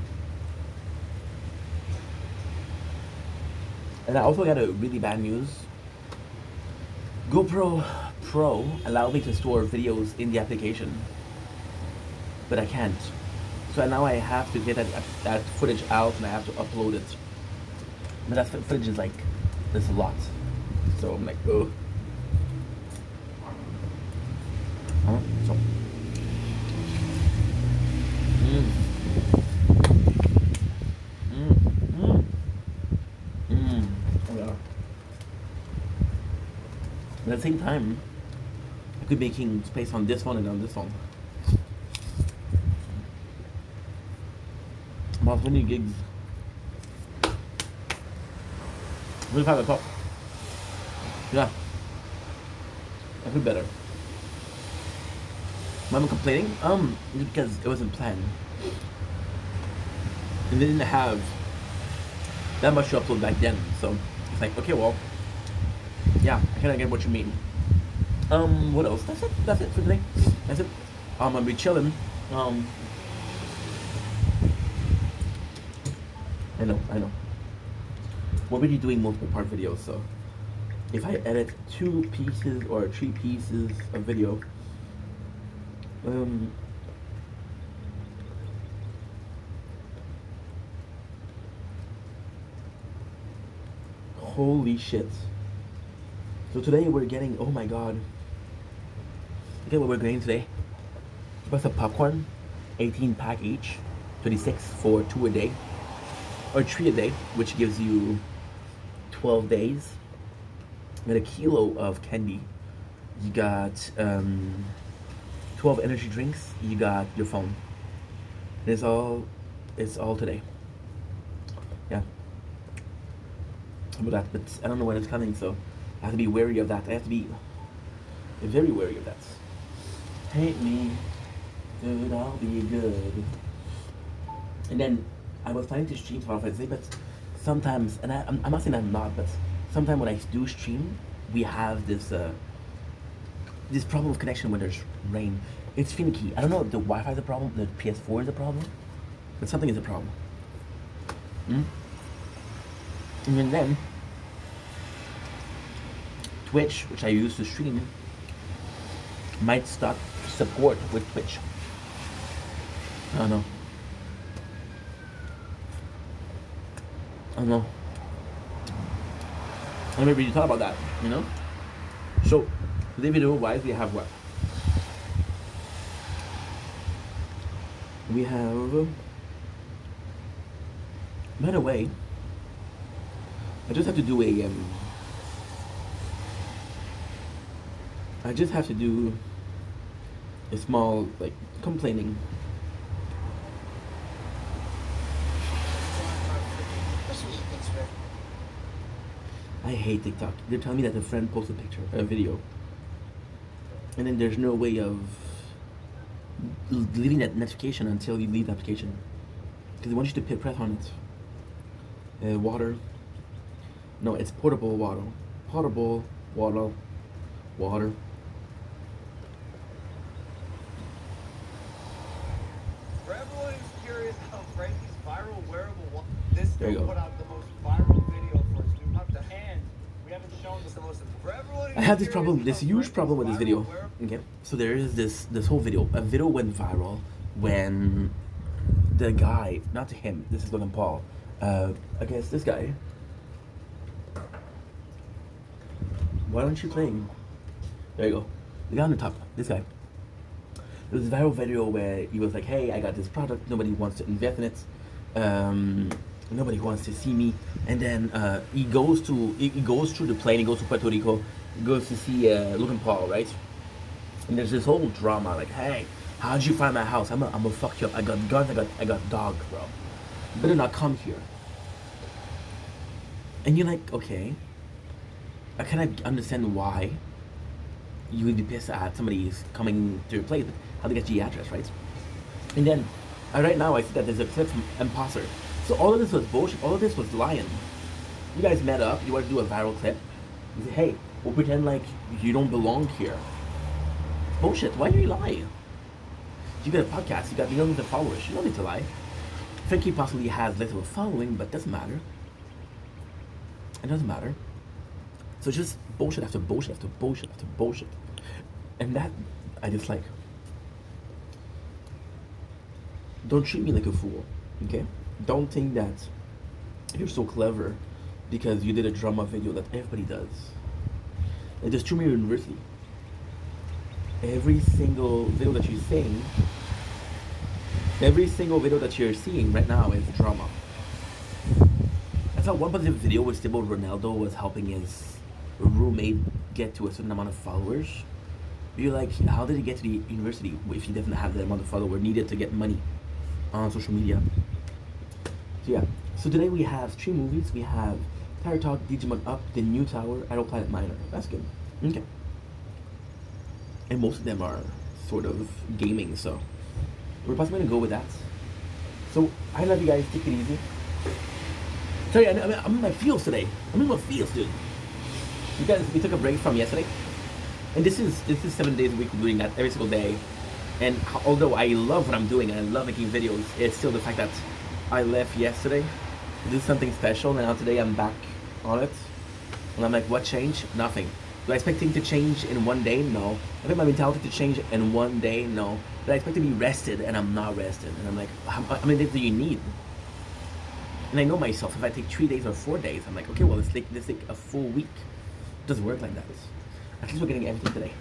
And I also got a really bad news. GoPro Pro allowed me to store videos in the application, but I can't. So now I have to get that footage out and I have to upload it. But that footage is like, there's a lot. So I'm like, ugh. So. Oh yeah. But at the same time, I could be making space on this one and on this one. About 20 gigs. 25 o'clock. Yeah. I feel better. Why am I complaining? Because it wasn't planned. And they didn't have that much to upload back then. So it's like, okay, well, yeah, I kinda get what you mean. What else? That's it for today. That's it. I'm gonna be chilling. I know. We're already doing multiple part videos, so if I edit 2 pieces or 3 pieces of video, Holy shit. So today we're getting, oh my god. Look at what we're getting today. What's a popcorn? 18 pack each. 26 for 2 a day. Or 3 a day, which gives you 12 days. You got a kilo of candy. You got 12 energy drinks. You got your phone. It's all today. Yeah. About that, but I don't know when it's coming, so I have to be wary of that. I have to be very wary of that. Hate me, good, I'll be good. And then I was planning to stream tomorrow Wednesday, but sometimes, and I'm not saying I'm not, but sometimes when I do stream, we have this this problem of connection when there's rain. It's finicky. I don't know if the Wi-Fi is a problem, the PS4 is a problem, but something is a problem. And then Twitch, which I use to stream, might stop support with Twitch. I don't know. I never really thought about that, you know? So, today video wise, we have what? We have, by the way, I just have to do a, I just have to do a small, like, complaining. I hate TikTok. They're telling me that a friend posted a video, and then there's no way of leaving that notification until you leave the application, because they want you to press on it. Water. No, it's portable water. Portable water. Water. For everyone who's curious how Frankie's viral wearable this there you go. Put out the most viral video for us. Do not the hand. We haven't shown this the most. For everyone I have this problem, this huge problem with this video. Okay, so there is this whole video. A video went viral when the guy, not him, this is Logan Paul. I guess this guy. Why aren't you playing? There you go. The guy on the top, this guy. There was a viral video where he was like, hey, I got this product, nobody wants to invest in it. Nobody wants to see me. And then he goes through the plane, he goes to Puerto Rico, he goes to see Logan Paul, right? And there's this whole drama, like, hey, how'd you find my house? I'm gonna fuck you up. I got guns, I got dogs, bro. You better not come here. And you're like, okay. I kind of understand why you would be pissed at somebody coming to your place, but how to get the address, right? And then, right now, I see that there's a clip from Imposter. So all of this was bullshit. All of this was lying. You guys met up. You want to do a viral clip. You say, hey, we'll pretend like you don't belong here. Bullshit. Why do you lie? You got a podcast. You got millions of followers. You don't need to lie. Frankie possibly has less of a following, but it doesn't matter. It doesn't matter. So it's just bullshit after bullshit after bullshit after bullshit. And that, I dislike. Don't treat me like a fool, okay? Don't think that you're so clever because you did a drama video that everybody does. And just treat me universally. Every single video that you're seeing, right now is drama. I saw one positive video where Stable Ronaldo was helping his roommate get to a certain amount of followers. You're like, how did he get to the university if he doesn't have the amount of followers needed to get money on social media? So yeah, so today we have 3 movies. We have Tire Talk, Digimon Up, The New Tower, Idle Planet Minor. That's good. Okay. And most of them are sort of gaming, so we're possibly gonna go with that. So I love you guys. Take it easy. Sorry, I'm in my feels today. I'm in my feels, dude. You guys, we took a break from yesterday, and this is 7 days a week. We're doing that every single day. And although I love what I'm doing and I love making videos, it's still the fact that I left yesterday to do something special, and now today I'm back on it. And I'm like, what changed? Nothing. Do I expect things to change in one day? No. I expect my mentality to change in one day? No. But I expect to be rested, and I'm not rested. And I'm like, how many days do you need? And I know myself, if I take 3 days or 4 days, I'm like, okay, well, let's take a full week. It doesn't work like that. At least we're getting everything today.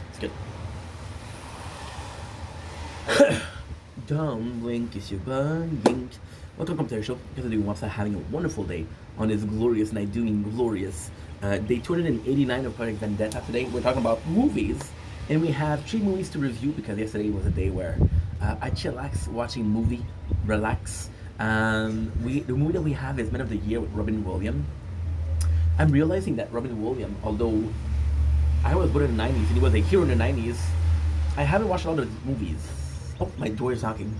It's good. Don't blink, it's your burning. Welcome to the show. Because everyone wants to having a wonderful day on this glorious night, doing glorious day 289 of Project Vendetta. Today we're talking about movies, and we have 3 movies to review because yesterday was a day where I chillax watching movie, relax. The movie that we have is Men of the Year with Robin Williams. I'm realizing that Robin Williams, although I was born in the 90s and he was a hero in the 90s, I haven't watched a lot of his movies. Oh, my door is knocking.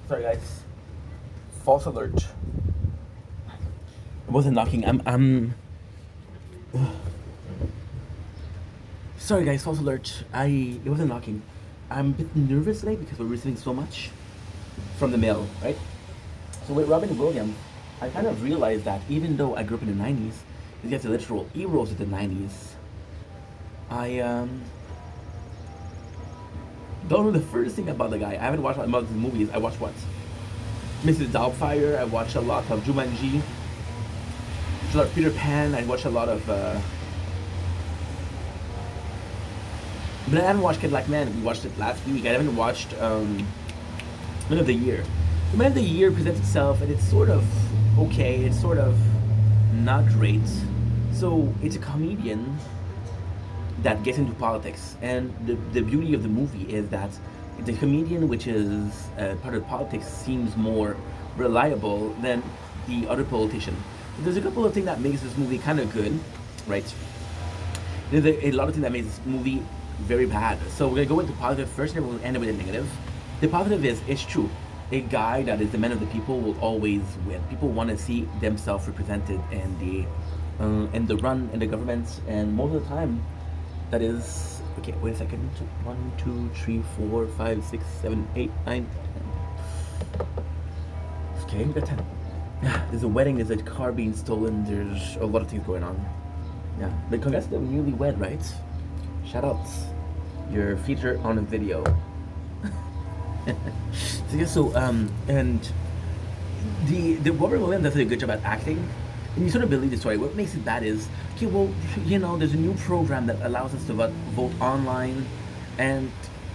Sorry guys. False alert. It wasn't knocking. I'm sorry guys, false alert. It wasn't knocking. I'm a bit nervous today because we're receiving so much from the mail, right? So with Robin Williams, I kind of realized that even though I grew up in the 90s, he has the literal heroes of the 90s. I don't know the first thing about the guy. I haven't watched a lot of his movies. I watched what? Mrs. Doubtfire. I watched a lot of Jumanji. A lot of Peter Pan. I watched a lot of but I haven't watched Kid Like Man. We watched it last week. I haven't watched Men of the Year. The Men of the Year presents itself and it's sort of okay. It's sort of not great. So it's a comedian that gets into politics, and the beauty of the movie is that the comedian, which is part of politics, seems more reliable than the other politician. There's a couple of things that makes this movie kind of good, right? There's a lot of things that makes this movie very bad. So we're gonna go with the positive first, and we'll end it with the negative. The positive is, it's true. A guy that is the man of the people will always win. People want to see themselves represented in the run in the government, and most of the time, that is okay. Wait a second. 1, 2, 3, 4, 5, 6, 7, 8, 9, 10. Okay, we got 10. Yeah, there's a wedding. There's a car being stolen. There's a lot of things going on. Yeah, but congrats to the newlywed, right? Shout outs. You're featured on a video. So yeah, and the Robert Williams does a good job at acting. And you sort of believe the story. What makes it bad is, okay, well, there's a new program that allows us to vote online, and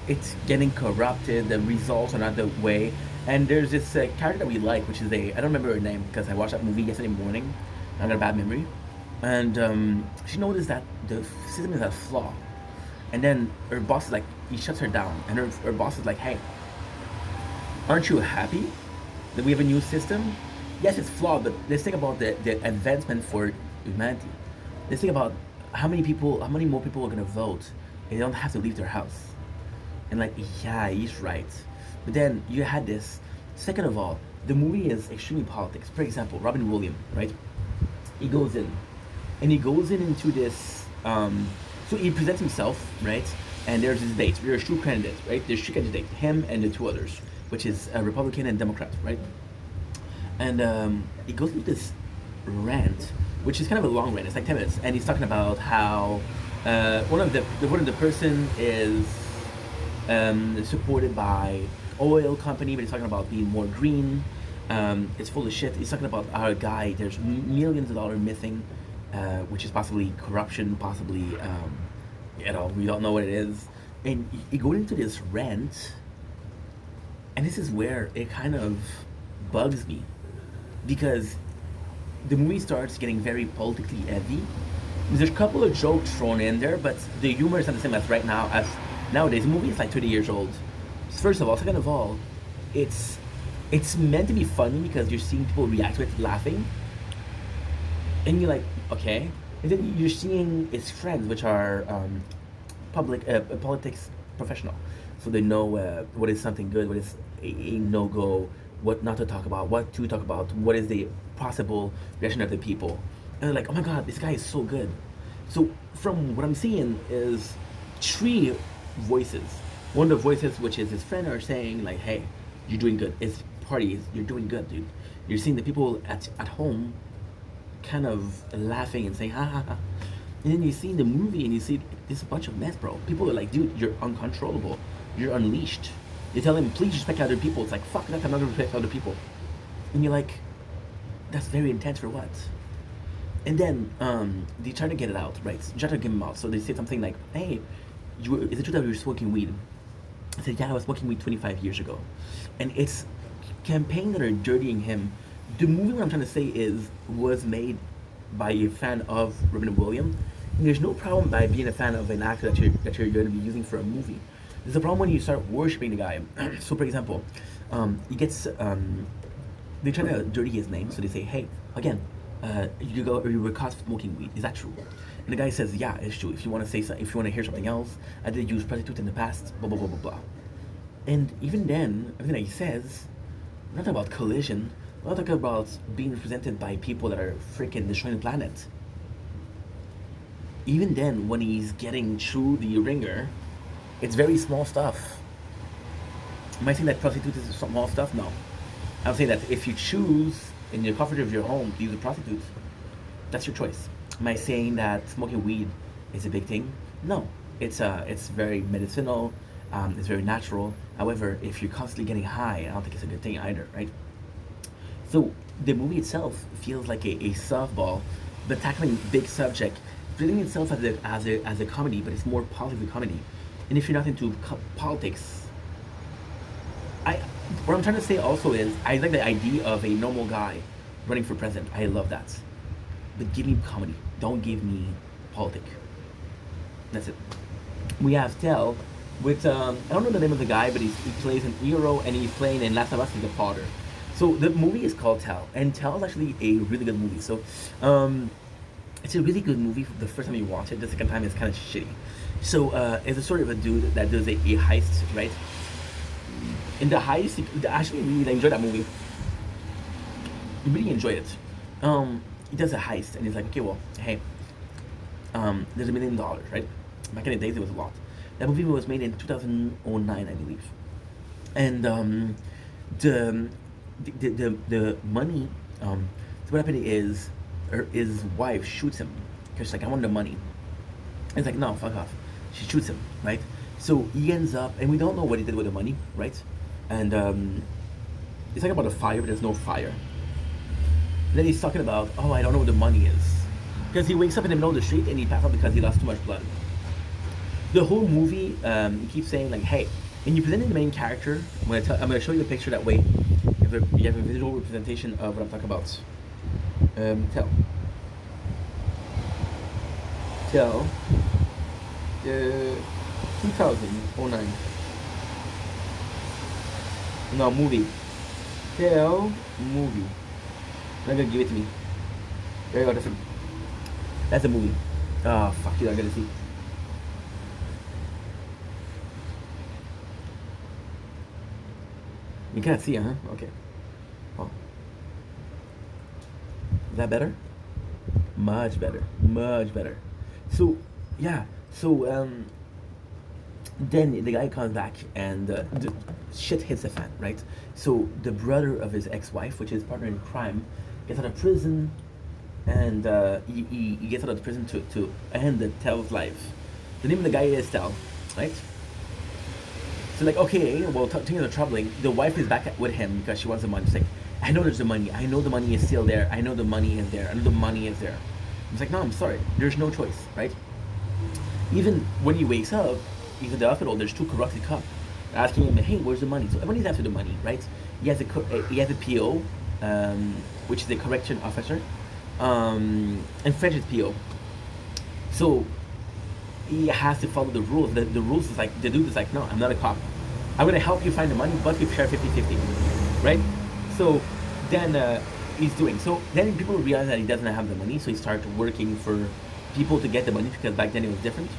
it's getting corrupted. The results are not the way. And there's this character that we like, which is I don't remember her name because I watched that movie yesterday morning. I got a bad memory. And she noticed that the system is a flaw. And then her boss is like, he shuts her down. And her boss is like, hey, aren't you happy that we have a new system? Yes, it's flawed, but let's think about the advancement for humanity. Let's think about how many more people are gonna vote. They don't have to leave their house. And like, yeah, he's right. But then you had this. Second of all, the movie is extremely politics. For example, Robin Williams, right? He goes in into this. So he presents himself, right? And there's his debate. There's 2 candidates, right? There's 3 candidates, him and the 2 others, which is a Republican and Democrat, right? And he goes into this rant, which is kind of a long rant. It's like 10 minutes, and he's talking about how one of the person is supported by oil company, but he's talking about being more green. It's full of shit. He's talking about our guy. There's millions of dollars missing, which is possibly corruption, possibly we don't know what it is. And he goes into this rant, and this is where it kind of bugs me. Because the movie starts getting very politically heavy. There's a couple of jokes thrown in there, but the humor is not the same as right now. As nowadays, the movie is like 30 years old. First of all, second of all, it's meant to be funny because you're seeing people react to it laughing, and you're like, okay. And then you're seeing his friends, which are politics professional, so they know what is something good, what is a no-go, what not to talk about, what to talk about, what is the possible reaction of the people. And they're like, oh my god, this guy is so good. So from what I'm seeing is 3 voices. One of the voices, which is his friend, are saying like, "Hey, you're doing good. It's parties. You're doing good, dude." You're seeing the people at home, kind of laughing and saying, "Ha ha ha." And then you see the movie and you see this a bunch of mess, bro. People are like, "Dude, you're uncontrollable. You're unleashed." You tell them, "Please respect other people." It's like, "Fuck that, I'm not gonna respect other people." And you're like, "That's very intense for what?" And then they try to get it out, right? They try to get him out. So they say something like, "Hey, is it true that you were smoking weed?" I said, "Yeah, I was smoking weed 25 years ago." And it's campaign that are dirtying him. The movie, what I'm trying to say is, was made by a fan of Robin Williams. And there's no problem by being a fan of an actor that you're going to be using for a movie. There's a problem when you start worshiping the guy. So, for example, he gets they try to dirty his name. So they say, "Hey, again, you were caught smoking weed. Is that true?" And the guy says, "Yeah, it's true. If you want to say if you want to hear something else, I did use prostitutes in the past. Blah blah blah blah blah." And even then, everything that he says, not about collision, not talking about being represented by people that are freaking destroying the planet. Even then, when he's getting through the ringer, it's very small stuff. Am I saying that prostitute is small stuff? No. I'm saying that if you choose in the comfort of your home to use a prostitute, that's your choice. Am I saying that smoking weed is a big thing? No. It's very medicinal. It's very natural. However, if you're constantly getting high, I don't think it's a good thing either, right? So the movie itself feels like a softball, but tackling big subject, presenting itself as a comedy, but it's more positive comedy. And if you're not into politics, what I'm trying to say also is I like the idea of a normal guy running for president. I love that, but give me comedy. Don't give me politics. That's it. We have Tell with I don't know the name of the guy, but he plays an hero and he's playing in Last of Us as the father. So the movie is called Tell, and Tell is actually a really good movie. So it's a really good movie the first time you watch it. The second time it's kind of shitty. So it's a story of a dude that does a heist, right? In the heist, actually really enjoyed that movie. You really enjoy it. He does a heist and he's like, okay, well, hey, there's $1 million, right? Back in the days, it was a lot. That movie was made in 2009, I believe. And the money, so what happened is his wife shoots him because she's like, I want the money. And he's like, no, fuck off. She shoots him, right? So he ends up, and we don't know what he did with the money, right? And he's talking about a fire, but there's no fire. And then he's talking about, oh, I don't know what the money is. Because he wakes up in the middle of the street and he passes out because he lost too much blood. The whole movie, he keeps saying like, hey, when you present the main character, I'm gonna show you the picture that way. You have a visual representation of what I'm talking about. Tell. 2009. No, movie. Tell movie. Not gonna give it to me. There you go, that's a movie. Oh, fuck you, I gotta see. You can't see it, huh? Okay. Oh. Is that better? Much better. Much better. So, yeah. So, then the guy comes back and the shit hits the fan, right? So, the brother of his ex-wife, which is partner in crime, gets out of prison and he gets out of prison to end Tell's life. The name of the guy is Tell, right? So like, okay, well, things are troubling. The wife is back with him because she wants the money. She's like, I know there's the money. I know the money is still there. I know the money is there. I know the money is there. He's like, no, I'm sorry. There's no choice, right? Even when he wakes up, he's at the hospital. There's two corrupted cops asking him, hey, where's the money? So everybody's after the money, right? He has a PO, which is a correction officer, and French is PO. So he has to follow the rules. The rules is like, the dude is like, no, I'm not a cop. I'm gonna help you find the money, but we share 50-50, right? So then he's doing. So then people realize that he doesn't have the money, so he starts working for people to get the money because back then it was different.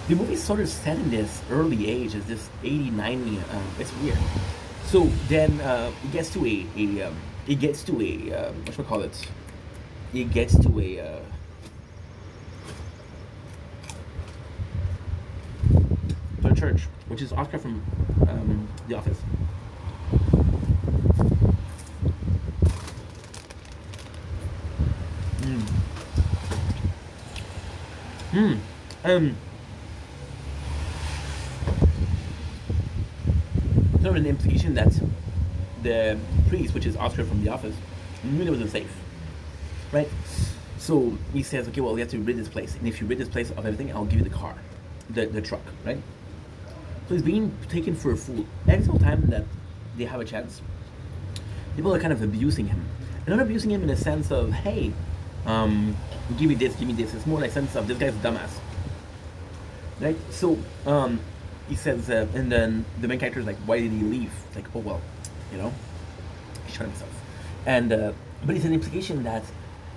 The movie is sort of set in this early age, as this 80, 90, it's weird. So then it gets to a whatchamacallit? It gets to a church, which is Oscar from The Office. Sort of an implication that the priest, which is Oscar from The Office, knew there was a safe, right? So he says, okay, well, we have to rid this place, and if you rid this place of everything, I'll give you the car, the truck, right? So he's being taken for a fool. Every single time that they have a chance, people are kind of abusing him. And not abusing him in a sense of, hey, give me this, give me this. It's more like a sense of, this guy's a dumbass, right? So he says, and then the main character is like, why did he leave? It's like, oh, well, you know, he's trying himself. And, but it's an implication that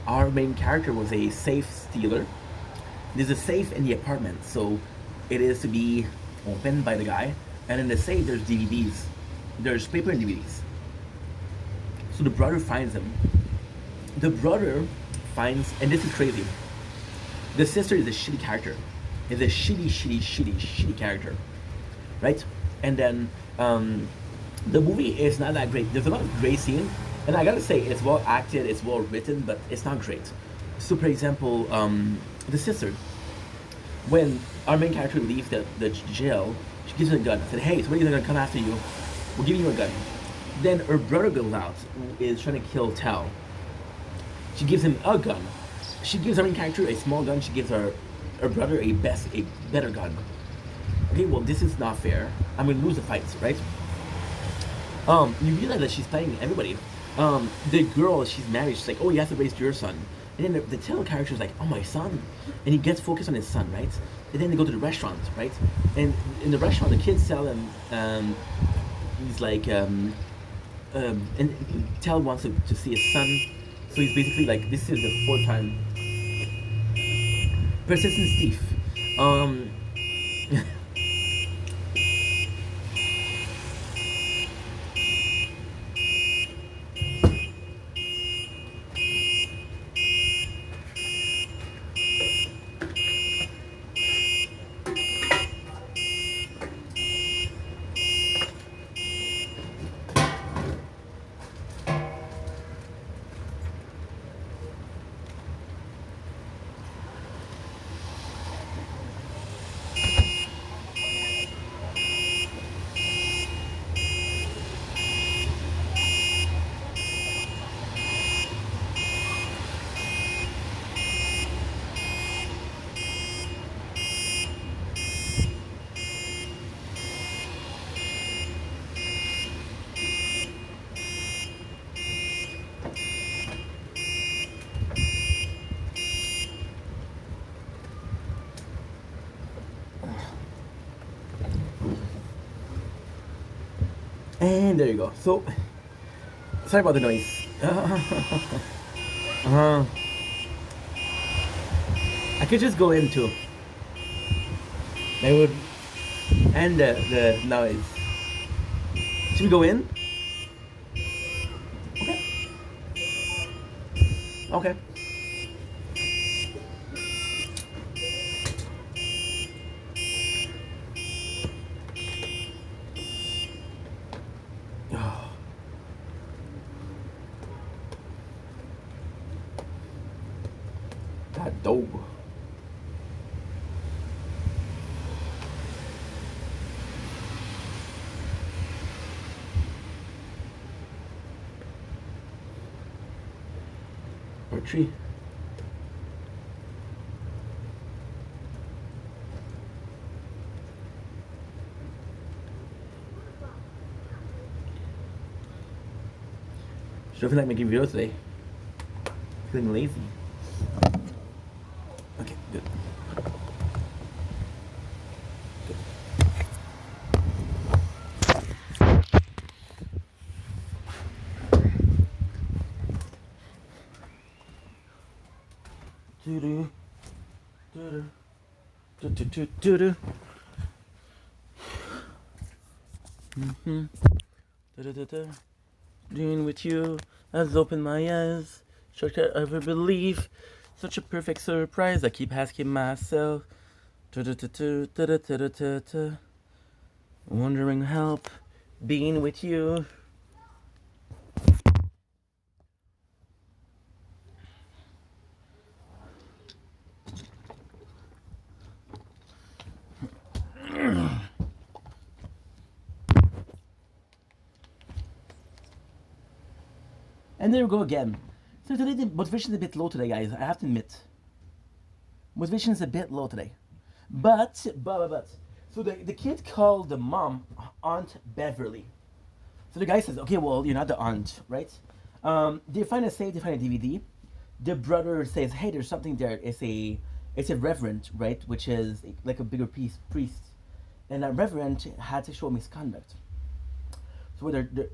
our main character was a safe stealer. There's a safe in the apartment, so it is to be opened by the guy. And in the safe, there's DVDs. There's paper and DVDs. So the brother finds him. The brother finds, and this is crazy, the sister is a shitty character. Is a shitty character, right? And then the movie is not that great. There's a lot of great scenes, and I gotta say, it's well acted, it's well written, but it's not great. So, for example, the sister, when our main character leaves the jail, she gives him a gun. Said, hey, somebody's gonna come after you. We're giving you a gun. Then her brother goes out, who is trying to kill Tal. She gives him a gun. She gives our main character a small gun. She gives her brother a better gun. Okay, well, this is not fair. I'm gonna lose the fight, right? You realize that she's playing everybody. The girl, she's married. She's like, oh, you have to raise your son. And then the tail character is like, oh, my son. And he gets focused on his son, right? And then they go to the restaurant, right? And in the restaurant, the kids tell him, he's like, and Tal wants to see his son. So he's basically like, this is the fourth time. Persistent thief. And there you go. So, sorry about the noise. I could just go in too. I would end the noise. Should we go in? Okay. Okay. That dope. Poetry. Sure feel like making videos today. Feeling lazy. Okay, good. Dreaming with you has opened my eyes. Shortcut of a belief. Such a perfect surprise. I keep asking myself. Wondering help being with you. And there we go again. So today the motivation is a bit low today, guys. I have to admit. Motivation is a bit low today. But. So the kid called the mom Aunt Beverly. So the guy says, okay, well, you're not the aunt, right? They find a safe, they find a DVD. The brother says, hey, there's something there. It's a reverend, right? Which is like a bigger priest. And that reverend had sexual misconduct. So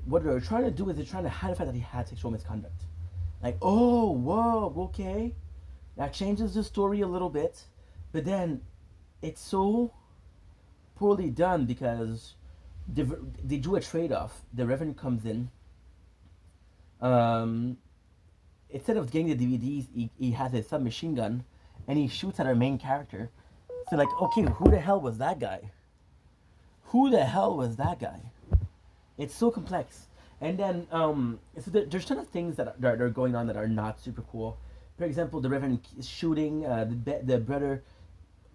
what they're trying to do is they're trying to hide the fact that he had sexual misconduct. Like, oh, whoa, okay. That changes the story a little bit. But then it's so poorly done because they do a trade-off. The reverend comes in. Instead of getting the DVDs, he has a submachine gun, and he shoots at our main character. So like, okay, who the hell was that guy? Who the hell was that guy? It's so complex. And then, so there's ton of things that are going on that are not super cool. For example, the reverend is shooting, the brother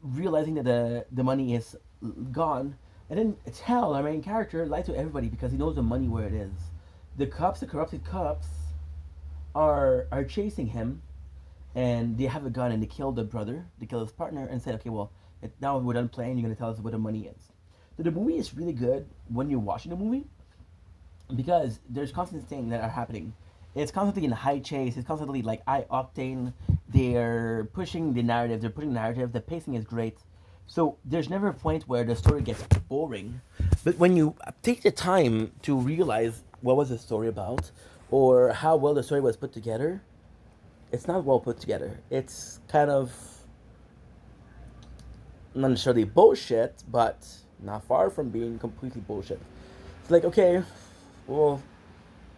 realizing that the money is gone, and then tell our main character lie to everybody because he knows the money where it is. The corrupted cops, are chasing him, and they have a gun and they kill the brother, they kill his partner, and say, okay, well, now we're done playing. You're gonna tell us where the money is. So the movie is really good when you're watching the movie because there's constant things that are happening. It's constantly in high chase. It's constantly like high octane. They're pushing the narrative. They're pushing the narrative. The pacing is great. So there's never a point where the story gets boring. But when you take the time to realize what was the story about or how well the story was put together, it's not well put together. It's kind of not necessarily bullshit, but not far from being completely bullshit. It's like, okay, well,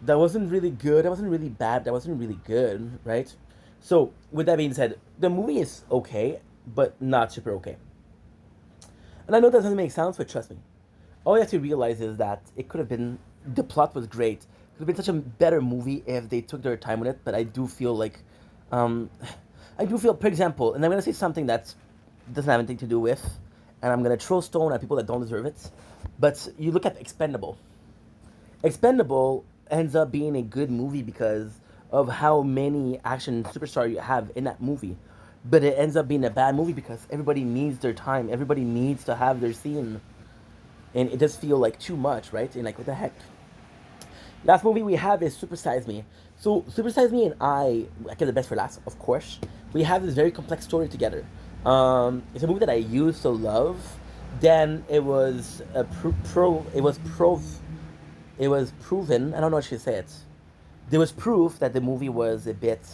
that wasn't really good. That wasn't really bad. That wasn't really good, right? So, with that being said, the movie is okay, but not super okay. And I know that doesn't make sense, but trust me. All you have to realize is that it could have been, the plot was great. It could have been such a better movie if they took their time with it, but I do feel like, um, for example, and I'm going to say something that doesn't have anything to do with, and I'm going to throw stone at people that don't deserve it, but you look at Expendable. Expendable ends up being a good movie because of how many action superstars you have in that movie. But it ends up being a bad movie because everybody needs their time. Everybody needs to have their scene. And it does feel like too much, right? And like, what the heck? Last movie we have is Super Size Me. So Super Size Me and I get the best for last, of course. We have this very complex story together. It's a movie that I used to love. Then it was it was proven. I don't know what you say it. There was proof that the movie was a bit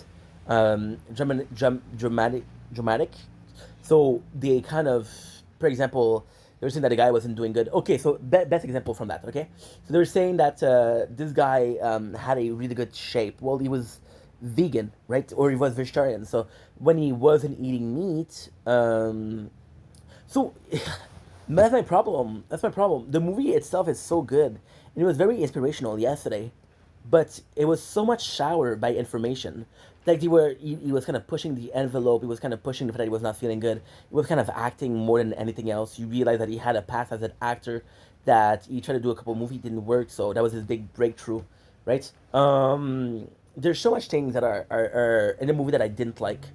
dramatic. So they kind of, for example, they were saying that the guy wasn't doing good. Okay, so best example from that. Okay, so they were saying that this guy had a really good shape. Well, he was vegan, right? Or he was vegetarian. So when he wasn't eating meat, so that's my problem. That's my problem. The movie itself is so good, and it was very inspirational yesterday, but it was so much showered by information. Like he was kind of pushing the envelope. He was kind of pushing the fact that he was not feeling good. He was kind of acting more than anything else. You realize that he had a past as an actor, that he tried to do a couple movies, didn't work, so that was his big breakthrough, right? There's so much things that are in the movie that I didn't like.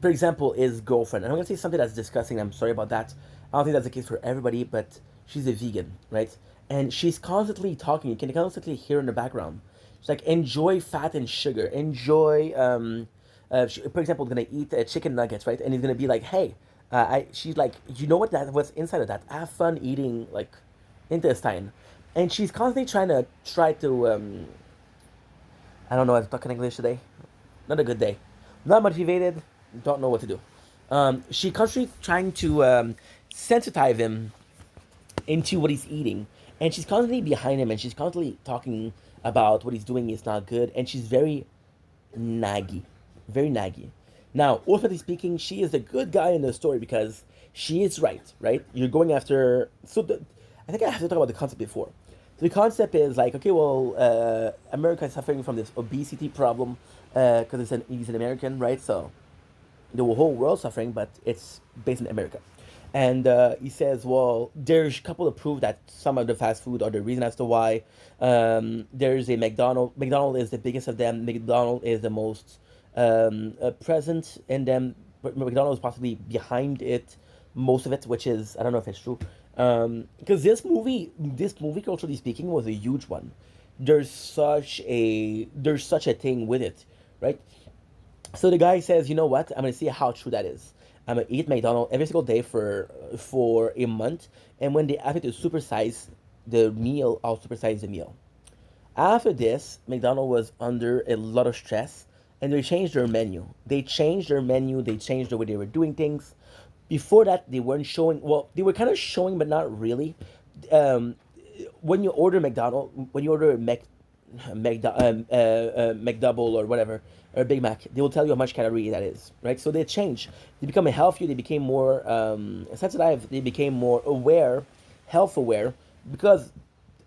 For example, is girlfriend. And I'm gonna say something that's disgusting. I'm sorry about that. I don't think that's the case for everybody, but she's a vegan, right? And she's constantly talking. You can constantly hear in the background. She's like, enjoy fat and sugar. Enjoy. For example, gonna eat chicken nuggets, right? And he's gonna be like, hey, she's like, you know what that what's inside of that? Have fun eating like intestine. And she's constantly try to I don't know. I'm talking English today. Not a good day. Not motivated. Don't know what to do. She constantly trying to sensitize him into what he's eating, and she's constantly behind him, and she's constantly talking about what he's doing is not good, and she's very naggy, very naggy. Now, ultimately speaking, she is the good guy in the story because she is right, right? You're going after I think I have to talk about the concept before. So the concept is like, okay, well, America is suffering from this obesity problem because he's an American, right? So the whole world suffering, but it's based in America. And he says, well, there's a couple of proof that some of the fast food are the reason as to why. There's a McDonald's. McDonald's is the biggest of them. McDonald's is the most present in them. But McDonald's possibly behind it, most of it, which is I don't know if it's true. Because this movie, culturally speaking, was a huge one. There's such a thing with it, right? So the guy says, you know what? I'm gonna see how true that is. I'm gonna eat McDonald's every single day for a month, and when they ask me to supersize the meal, I'll supersize the meal. After this, McDonald's was under a lot of stress, and they changed their menu. They changed their menu. They changed the way they were doing things. Before that, they weren't showing. Well, they were kind of showing, but not really. Um, when you order McDonald, when you order McDouble or whatever, or a Big Mac, they will tell you how much calorie that is, right? So they change. They become healthier. They became more sensitive. They became more aware, health aware, because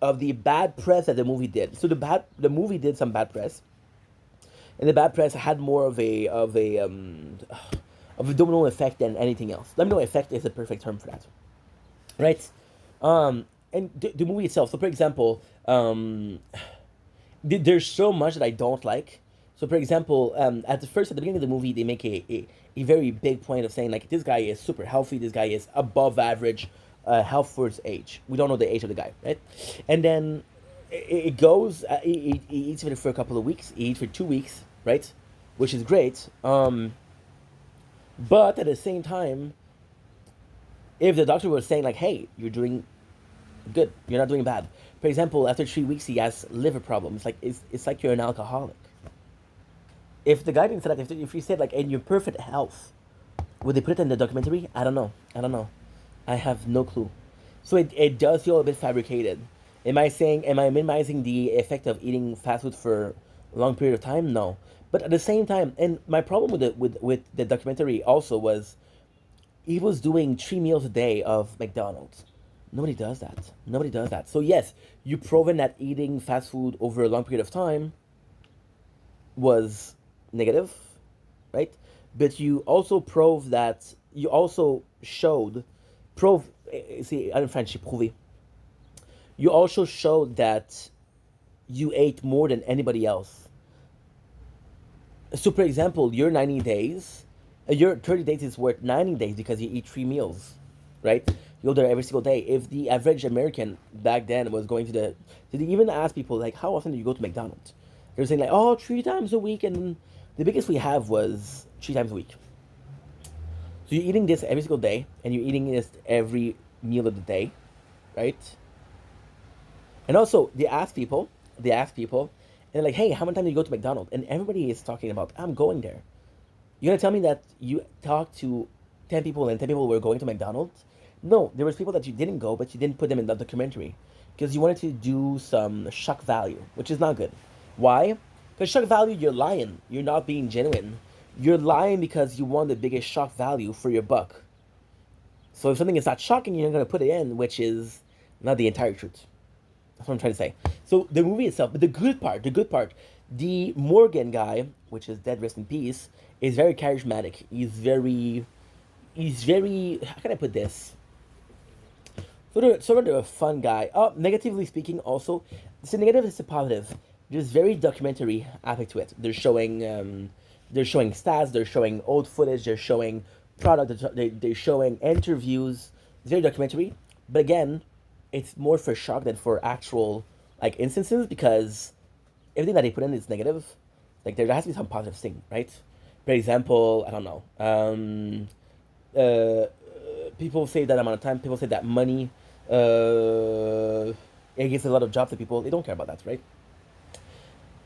of the bad press that the movie did. So the movie did some bad press, and the bad press had more of a domino effect than anything else. Domino effect is the perfect term for that, right? And the movie itself. So, for example, there's so much that I don't like. So, for example, at the beginning of the movie, they make a very big point of saying like this guy is super healthy. This guy is above average health for his age. We don't know the age of the guy, right? And then it goes. He eats for a couple of weeks. He eats for 2 weeks, right? Which is great. But at the same time, if the doctor was saying like, "Hey, you're doing good. You're not doing bad." For example, after 3 weeks, he has liver problems. Like it's like you're an alcoholic. If the guy didn't say that, if he said like in your perfect health, would they put it in the documentary? I don't know. I don't know. I have no clue. So it does feel a bit fabricated. Am I minimizing the effect of eating fast food for a long period of time? No. But at the same time, and my problem with the documentary also was he was doing 3 meals a day of McDonald's. Nobody does that. Nobody does that. So yes, you've proven that eating fast food over a long period of time was negative, right? But you also proved that you also showed, prove. See, in French, prouvé. You also showed that you ate more than anybody else. So, for example, your 90 days, your 30 days is worth 90 days because you eat 3 meals, right? You go there every single day. If the average American back then was going to did they even ask people, like, how often do you go to McDonald's? They were saying, like, oh, 3 times a week. And the biggest we have was 3 times a week. So you're eating this every single day, and you're eating this every meal of the day, right? And also, they ask people, and they're like, hey, how many times do you go to McDonald's? And everybody is talking about, I'm going there. You're gonna tell me that you talked to 10 people and 10 people were going to McDonald's? No, there was people that you didn't go, but you didn't put them in the documentary because you wanted to do some shock value, which is not good. Why? Because shock value, you're lying. You're not being genuine. You're lying because you want the biggest shock value for your buck. So if something is not shocking, you're not gonna put it in, which is not the entire truth. That's what I'm trying to say. So the movie itself, but the Morgan guy, which is dead, rest in peace, is very charismatic. He's very. How can I put this? Sort of a fun guy. Oh, negatively speaking, also, it's a negative. It's a positive. There's very documentary aspect to it. They're showing stats. They're showing old footage. They're showing product. They're showing interviews. It's very documentary. But again, it's more for shock than for actual like instances because everything that they put in is negative. Like there has to be some positive thing, right? For example, I don't know. Uh, People save that amount of time. People say that money. It gives a lot of jobs to people. They don't care about that, right?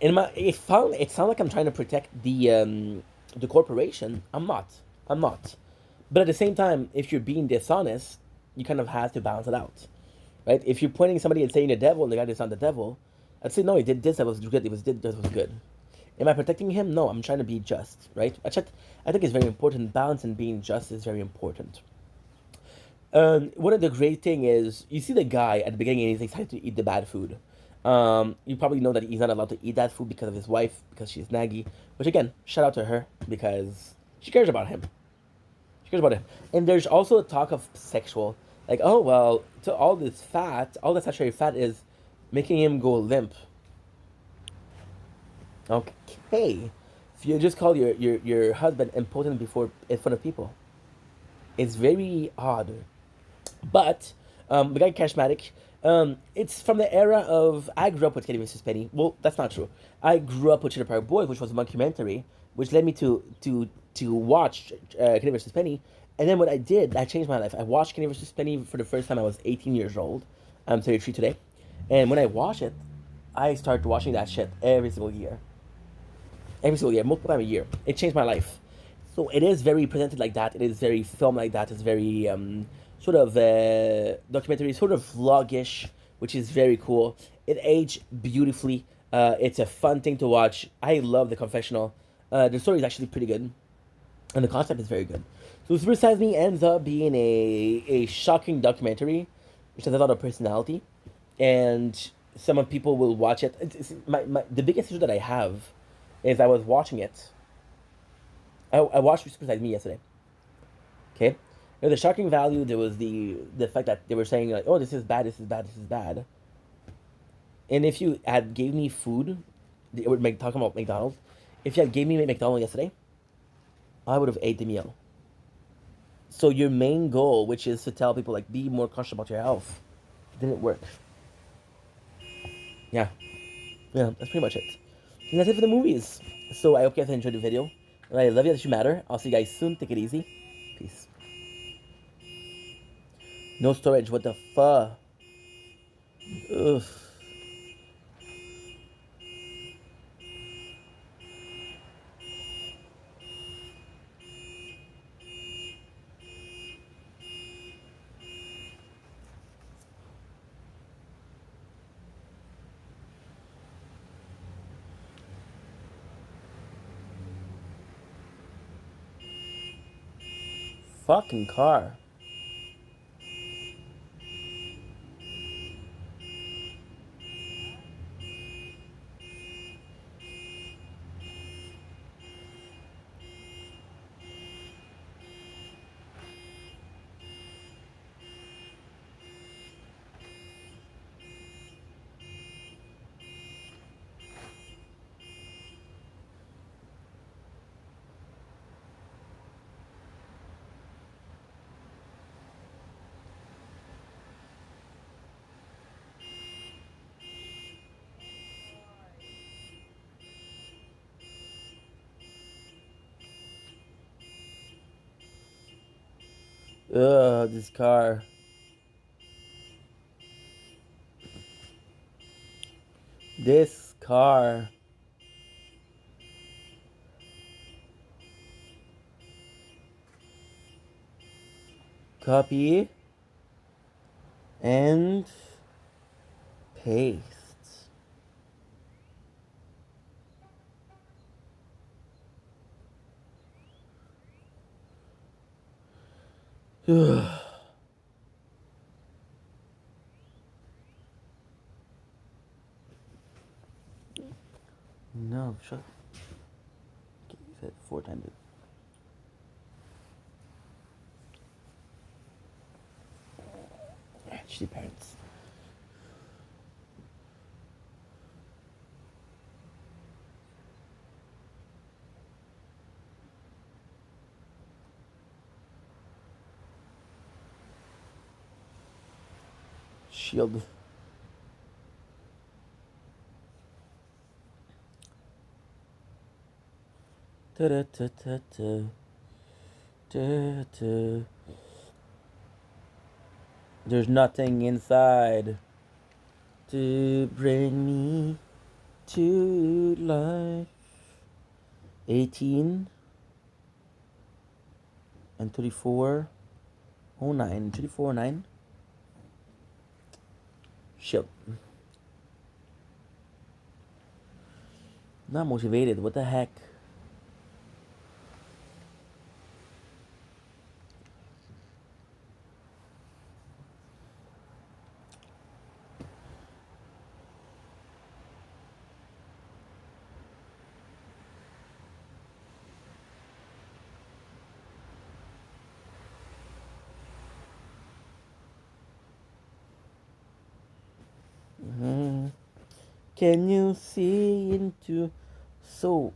It sounds like I'm trying to protect the corporation. I'm not. I'm not. But at the same time, if you're being dishonest, you kind of have to balance it out, right? If you're pointing somebody and saying the devil and the guy is not the devil, I'd say no, he did this. That was good. That was good. Am I protecting him? No, I'm trying to be just, right? I think it's very important. Balance and being just is very important. One of the great thing is you see the guy at the beginning and he's excited to eat the bad food. You probably know that he's not allowed to eat that food because of his wife, because she's naggy. Which again, shout out to her because she cares about him. She cares about him. And there's also a talk of sexual, like, oh well, to all this fat, all this saturated fat is making him go limp. Okay, so you just call your husband impotent before in front of people. It's very odd. But the guy Cashmatic, it's from the era of I grew up with Kenny vs. Penny. Well, that's not true. I grew up with Cheetah Park Boys, which was a mockumentary, which led me to watch Kenny vs. Penny. And then what I did, that changed my life. I watched Kenny vs. Penny for the first time. I was 18 years old. I'm 33 today, and when I watch it, I started watching that shit every single year, multiple times a year. It changed my life. So it is very presented like that. It is very filmed like that. It's very sort of documentary, sort of vlogish, which is very cool. It aged beautifully. It's a fun thing to watch. I love the confessional. The story is actually pretty good, and the concept is very good. So Super Size Me ends up being a shocking documentary, which has a lot of personality, and some of people will watch it. The biggest issue that I have is I was watching it. I watched Super Size Me yesterday. Okay, there was the shocking value. There was the fact that they were saying like, "Oh, this is bad. This is bad. This is bad." And if you had gave me food, they were talking about McDonald's. If you had gave me McDonald's yesterday, I would have ate the meal. So your main goal, which is to tell people like be more conscious about your health, didn't work. Yeah, yeah, that's pretty much it. And that's it for the movies. So I hope you guys enjoyed the video. And I love you that you matter. I'll see you guys soon. Take it easy. Peace. No storage. What the fuck? Ugh. Fucking car. Ugh, this car. This car. Copy. And paste. Ugh. No, shut up. You said 4 times it. Shitty parents. Shield. Da da da da da. Da da. There's nothing inside to bring me to life. 18 and 34. 09. 3409. Shit. Not motivated. What the heck? Can you see into so?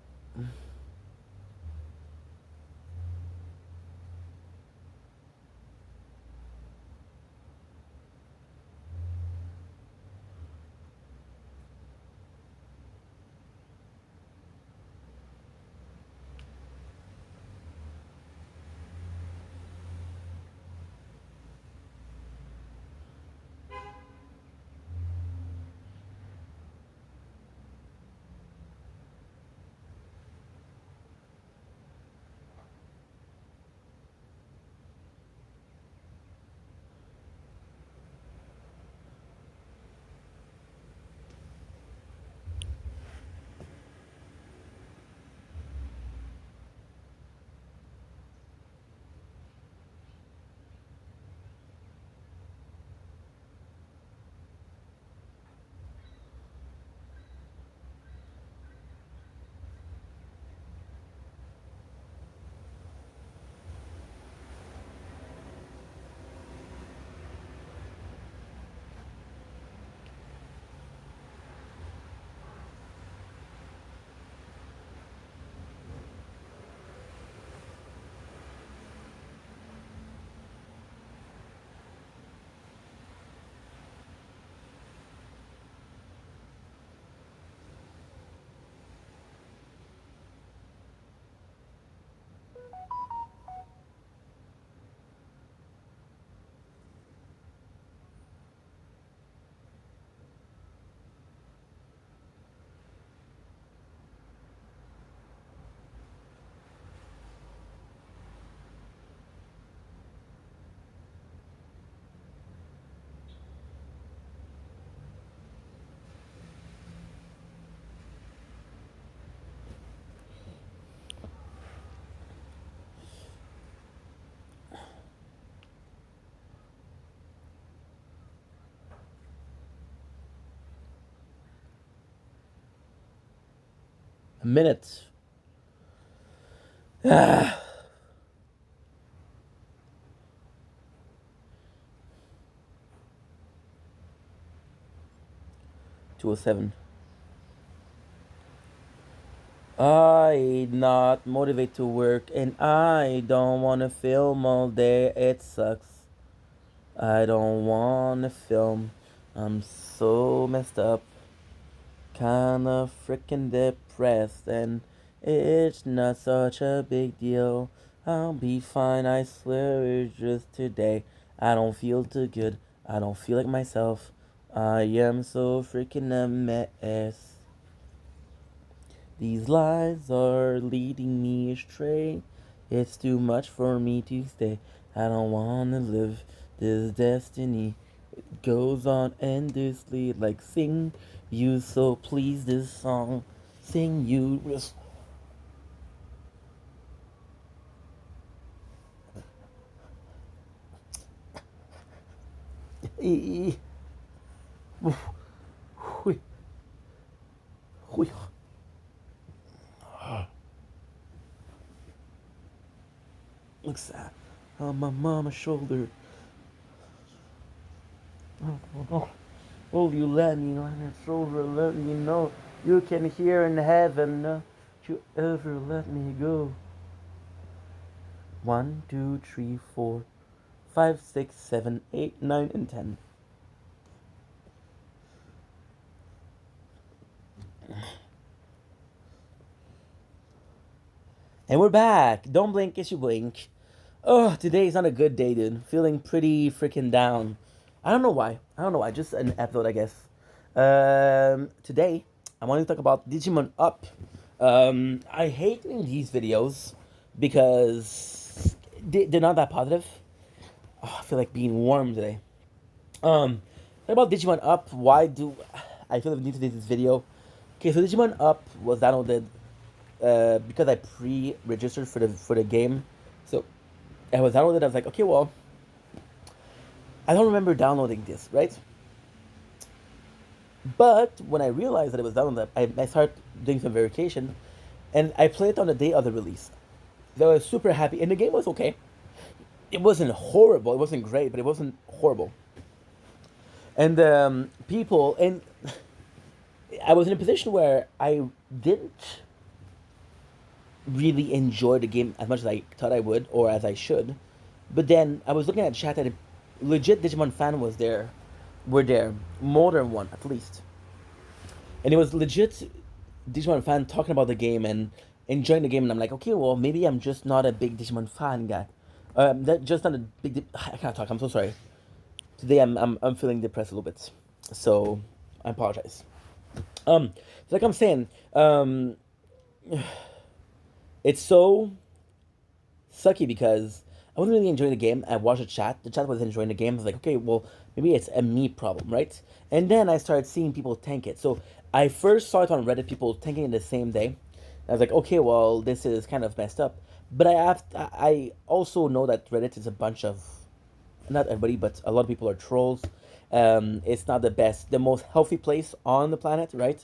A minute. 207. I not motivated to work and I don't wanna film all day. It sucks. I don't wanna film. I'm so messed up. Kinda freaking depressed and it's not such a big deal. I'll be fine, I swear it's just today. I don't feel too good. I don't feel like myself. I am so freaking a mess. These lies are leading me astray. It's too much for me to stay. I don't wanna live this destiny. It goes on endlessly like sing you so please this song. Sing you looks at on my mama's shoulder. Oh, you let me on your shoulder, let me know you can hear in heaven. Don't you ever let me go. 1, 2, 3, 4, 5, 6, 7, 8, 9, and 10. And we're back. Don't blink as you blink. Oh, today's not a good day, dude. Feeling pretty freaking down. I don't know why. Just an episode, I guess. Today, I want to talk about Digimon Up. I hate doing these videos because they're not that positive. Oh, I feel like being warm today. What about Digimon Up? Why do I feel like I need to do this video? Okay, so Digimon Up was downloaded because I pre-registered for the game. So I was downloaded. I was like, okay, well, I don't remember downloading this, right? But when I realized that it was downloaded, I started doing some verification, and I played it on the day of the release. So I was super happy, and the game was okay. It wasn't horrible. It wasn't great, but it wasn't horrible. And people and I was in a position where I didn't really enjoy the game as much as I thought I would or as I should. But then I was looking at chat and a legit Digimon fan was there, were there, more than one at least, and it was legit Digimon fan talking about the game and enjoying the game. And I'm like, okay, well maybe I'm just not a big Digimon fan guy. That just not a big. I can't talk. I'm so sorry. Today I'm feeling depressed a little bit, so I apologize. So like I'm saying, it's so sucky because I wasn't really enjoying the game. I watched the chat. The chat was enjoying the game. I was like, okay, well, maybe it's a me problem, right? And then I started seeing people tank it. So I first saw it on Reddit, people tanking it the same day. I was like, okay, well, this is kind of messed up. But I also know that Reddit is a bunch of, not everybody, but a lot of people are trolls. It's not the best, the most healthy place on the planet, right?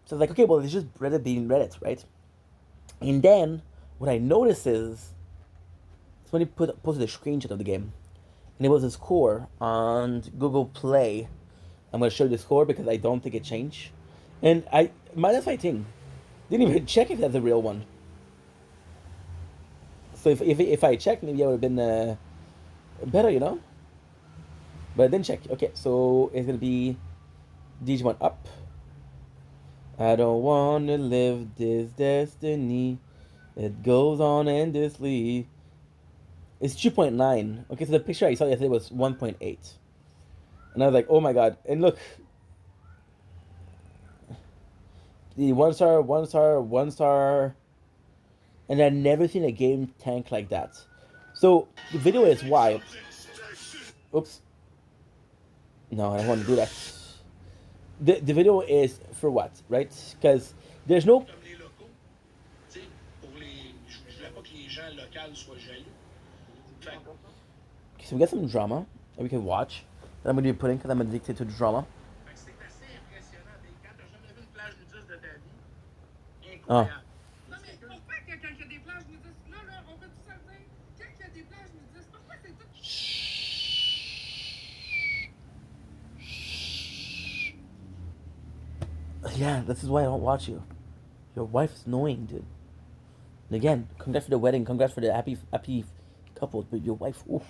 So I was like, okay, well, it's just Reddit being Reddit, right? And then what I noticed is somebody posted a screenshot of the game, and it was a score on Google Play. I'm gonna show you the score because I don't think it changed, and I minus my thing didn't even check if that's a real one. So if I checked, maybe I would have been better, you know. But I didn't check. Okay, so it's gonna be Digimon Up. I don't wanna live this destiny. It goes on endlessly. It's 2.9. Okay, so the picture I saw yesterday was 1.8. And I was like, oh my god. And look, the 1 star, 1 star, 1 star. And I've never seen a game tank like that. So the video is why. Oops. No, I don't want to do that. The video is for what, right? Because there's no. So we got some drama that we can watch that I'm going to be putting because I'm addicted to drama. Oh. Yeah, this is why I don't watch you. Your wife's annoying, dude. And again, congrats for the wedding, congrats for the happy couple, but your wife, oof.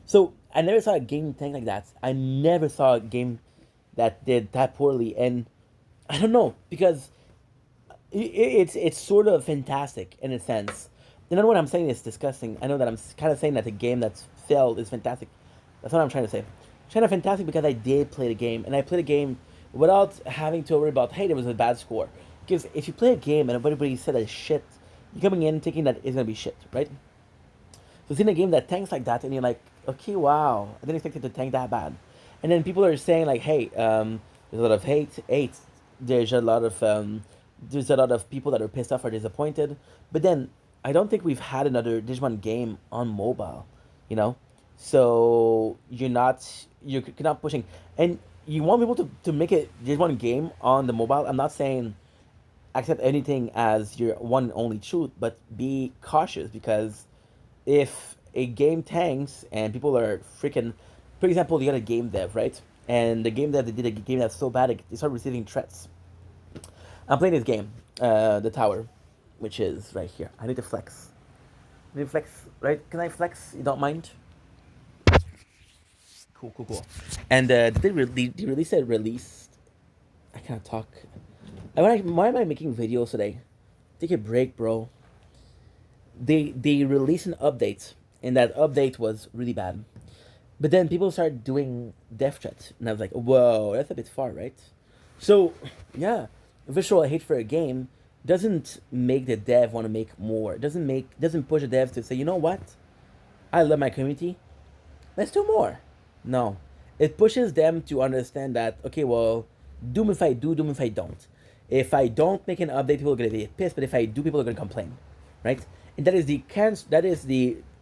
So I never saw a game tank like that. I never saw a game that did that poorly, and I don't know because it's sort of fantastic in a sense. And I know what I'm saying is disgusting. I know that I'm kind of saying that the game that's failed is fantastic. That's what I'm trying to say. It's kind of fantastic because I did play the game, and I played a game without having to worry about, hey, there was a bad score. Because if you play a game and everybody said that shit, you're coming in thinking that it's gonna be shit, right? So seeing a game that tanks like that, and you're like, okay, wow, I didn't expect it to tank that bad. And then people are saying like, hey, there's a lot of hate. There's a lot of people that are pissed off or disappointed. But then I don't think we've had another Digimon game on mobile, you know. So you're not pushing, and you want people to make a Digimon game on the mobile. I'm not saying accept anything as your one and only truth, but be cautious because if a game tanks and people are freaking, for example, you got a game dev, right? And the game dev, they did a game that's so bad, they start receiving threats. I'm playing this game, The Tower, which is right here. I need to flex. I need to flex, right? Can I flex? You don't mind? Cool. And they released a release. I can't talk. Why am I making videos today? Take a break, bro. They released an update, and that update was really bad. But then people started doing death threats, and I was like, whoa, that's a bit far, right? So, yeah, visual hate for a game doesn't make the dev want to make more. It doesn't push the devs to say, you know what? I love my community. Let's do more. No, it pushes them to understand that okay, well, doom if I do, doom if I don't. If I don't make an update, people are gonna get pissed. But if I do, people are gonna complain, right? And that is the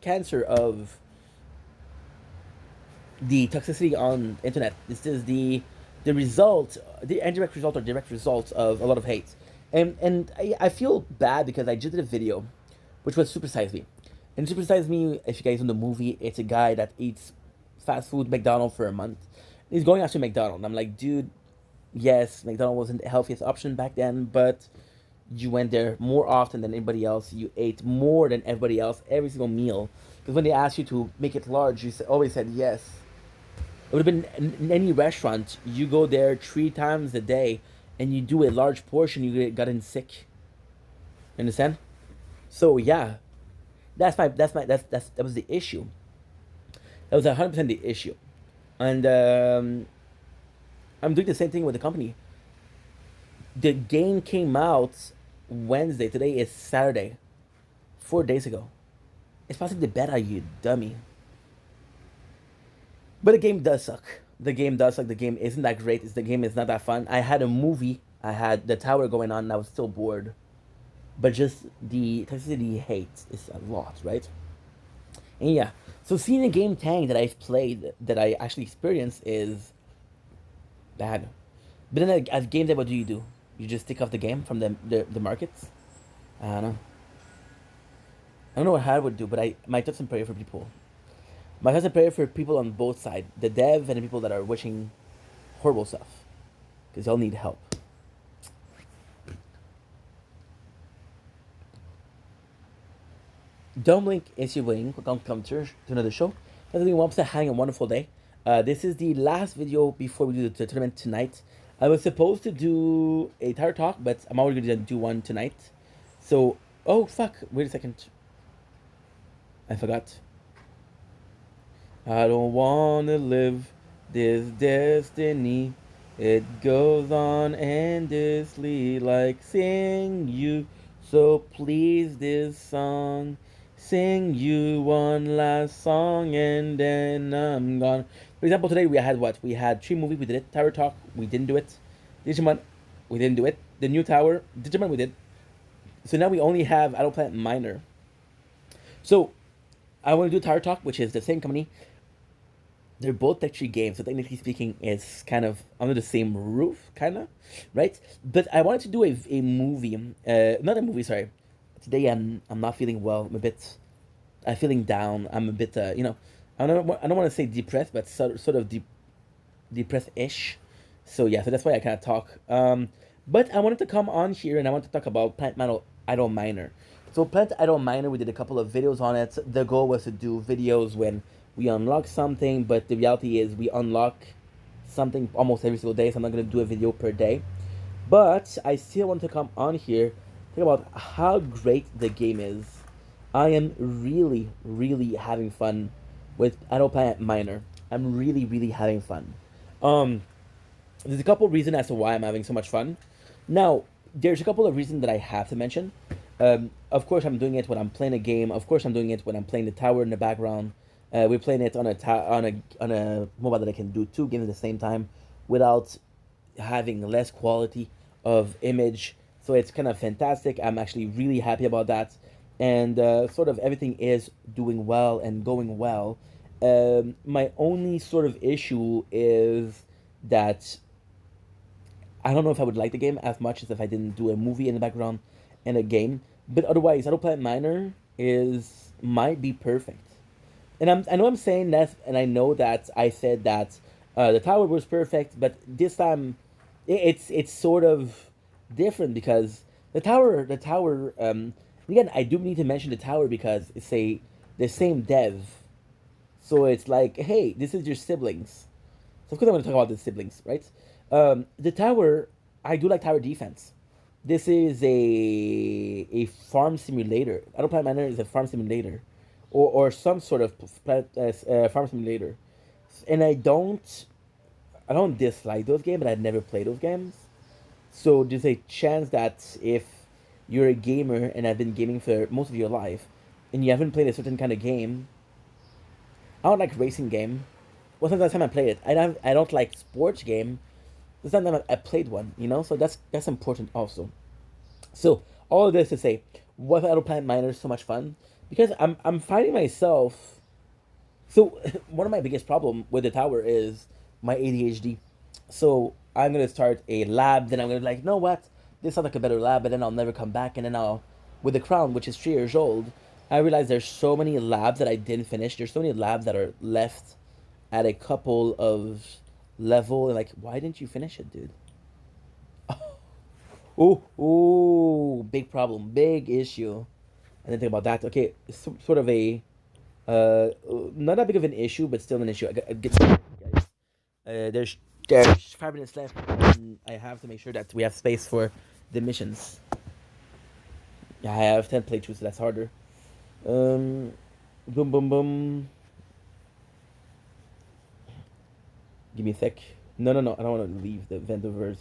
cancer of the toxicity on internet. This is the result, the indirect result or direct result of a lot of hate. And I feel bad because I just did a video, which was Super Size Me. And Super Size Me, if you guys know the movie, it's a guy that eats fast food McDonald's for a month. He's going after McDonald's. I'm like, dude, Yes, McDonald's wasn't the healthiest option back then, but you went there more often than anybody else. You ate more than everybody else every single meal. Because when they asked you to make it large, you always said yes. It would have been in any restaurant. You go there 3 times a day, and you do a large portion. You get gotten sick. Understand? So yeah, that was the issue. That was 100% the issue, and I'm doing the same thing with the company. The game came out Wednesday. Today is Saturday. 4 days ago. It's possibly the beta, you dummy. But the game does suck. The game does suck. The game isn't that great. The game is not that fun. I had a movie. I had the tower going on, and I was still bored. But just the toxicity hate is a lot, right? And yeah, so seeing a game tank that I've played, that I actually experienced, is bad. But then as game dev, what do? You just take off the game from the markets? I don't know. I don't know what Hard would do, but I might have some prayer for people. Might have some prayer for people on both sides, the dev and the people that are wishing horrible stuff, because y'all need help. Don't blink, it's your wing. Welcome to another show. Everyone wants to having a wonderful day. This is the last video before we do the tournament tonight. I was supposed to do a tire talk, but I'm already going to do one tonight. So, oh fuck, wait a second. I forgot. I don't want to live this destiny. It goes on endlessly like sing you. So please this song. Sing you one last song and then I'm gone. For example, today we had what? We had 3 movies, we did it. Tower Talk, we didn't do it. Digimon, we didn't do it. The new tower, Digimon, we did. So now we only have Adult Planet Minor. So I want to do Tower Talk, which is the same company. They're both Tech Tree games, so technically speaking, it's kind of under the same roof, kind of, right? But I wanted to do a movie, not a movie, sorry. Today I'm not feeling well. I'm feeling down. I'm a bit, I don't want to say depressed, but sort of depressed-ish. So yeah, so that's why I kind of talk. But I wanted to come on here and I want to talk about Plant Idol Miner. So Plant Idol Miner, we did a couple of videos on it. The goal was to do videos when we unlock something, but the reality is we unlock something almost every single day, so I'm not going to do a video per day. But I still want to come on here, talk about how great the game is. I am really, really having fun with Adult Planet Miner. I'm really, really having fun. There's a couple of reasons as to why I'm having so much fun. Now, there's a couple of reasons that I have to mention. Of course, I'm doing it when I'm playing a game. Of course, I'm doing it when I'm playing the tower in the background. We're playing it on a mobile that I can do 2 games at the same time without having less quality of image. So it's kind of fantastic. I'm actually really happy about that, and sort of everything is doing well and going well. My only sort of issue is that I don't know if I would like the game as much as if I didn't do a movie in the background and a game. But otherwise, Auto Planet Miner might be perfect. And I know I'm saying that, and I know that I said that the tower was perfect, but this time it's sort of different because again, I do need to mention the tower because it's the same dev, so it's like, hey, this is your siblings. So of course I'm going to talk about the siblings, right? The tower, I do like tower defense. This is a farm simulator. Auto Planet Miner is a farm simulator, or some sort of farm simulator, and I don't dislike those games, but I'd never play those games. So there's a chance that if you're a gamer and have been gaming for most of your life, and you haven't played a certain kind of game, I don't like racing game. What's the last time I played it? I don't like sports game. This time I played one, so that's important also. So all of this to say, why Auto Planet Miner is so much fun? Because I'm finding myself. So one of my biggest problem with the tower is my ADHD. So I'm gonna start a lab, then I'm gonna be like, know what? This sounds like a better lab, but then I'll never come back, and then with the crown, which is 3 years old, I realize there's so many labs that I didn't finish. There's so many labs that are left at a couple of level, and like, why didn't you finish it, dude? Oh, big problem, big issue. I didn't think about that. Okay, sort of a not that big of an issue, but still an issue. I get guys. There's 5 minutes left, and I have to make sure that we have space for the missions. Yeah, I have 10 playthroughs, so that's harder. Boom, boom, boom. Give me a sec. No, no, no. I don't want to leave the Vendaverse.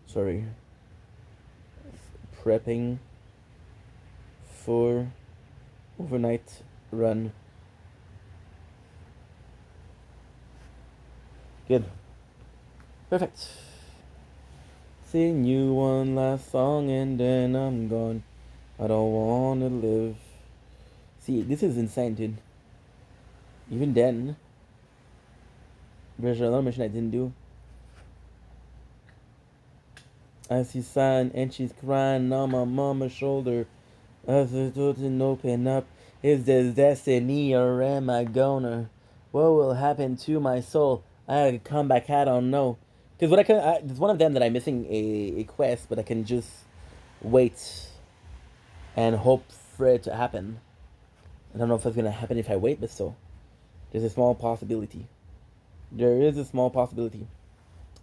Sorry. Prepping for overnight run. Good. Perfect. Sing you one last song and then I'm gone. I don't wanna live. See, this is insane, dude. Even then, there's another mission I didn't do. I see sign and she's crying on my mama's shoulder. As it doesn't open up, is this destiny or am I gonna? What will happen to my soul? I come back, I don't know. Because what there's one of them that I'm missing a quest, but I can just wait and hope for it to happen. I don't know if it's gonna happen if I wait, but still, there's a small possibility. There is a small possibility.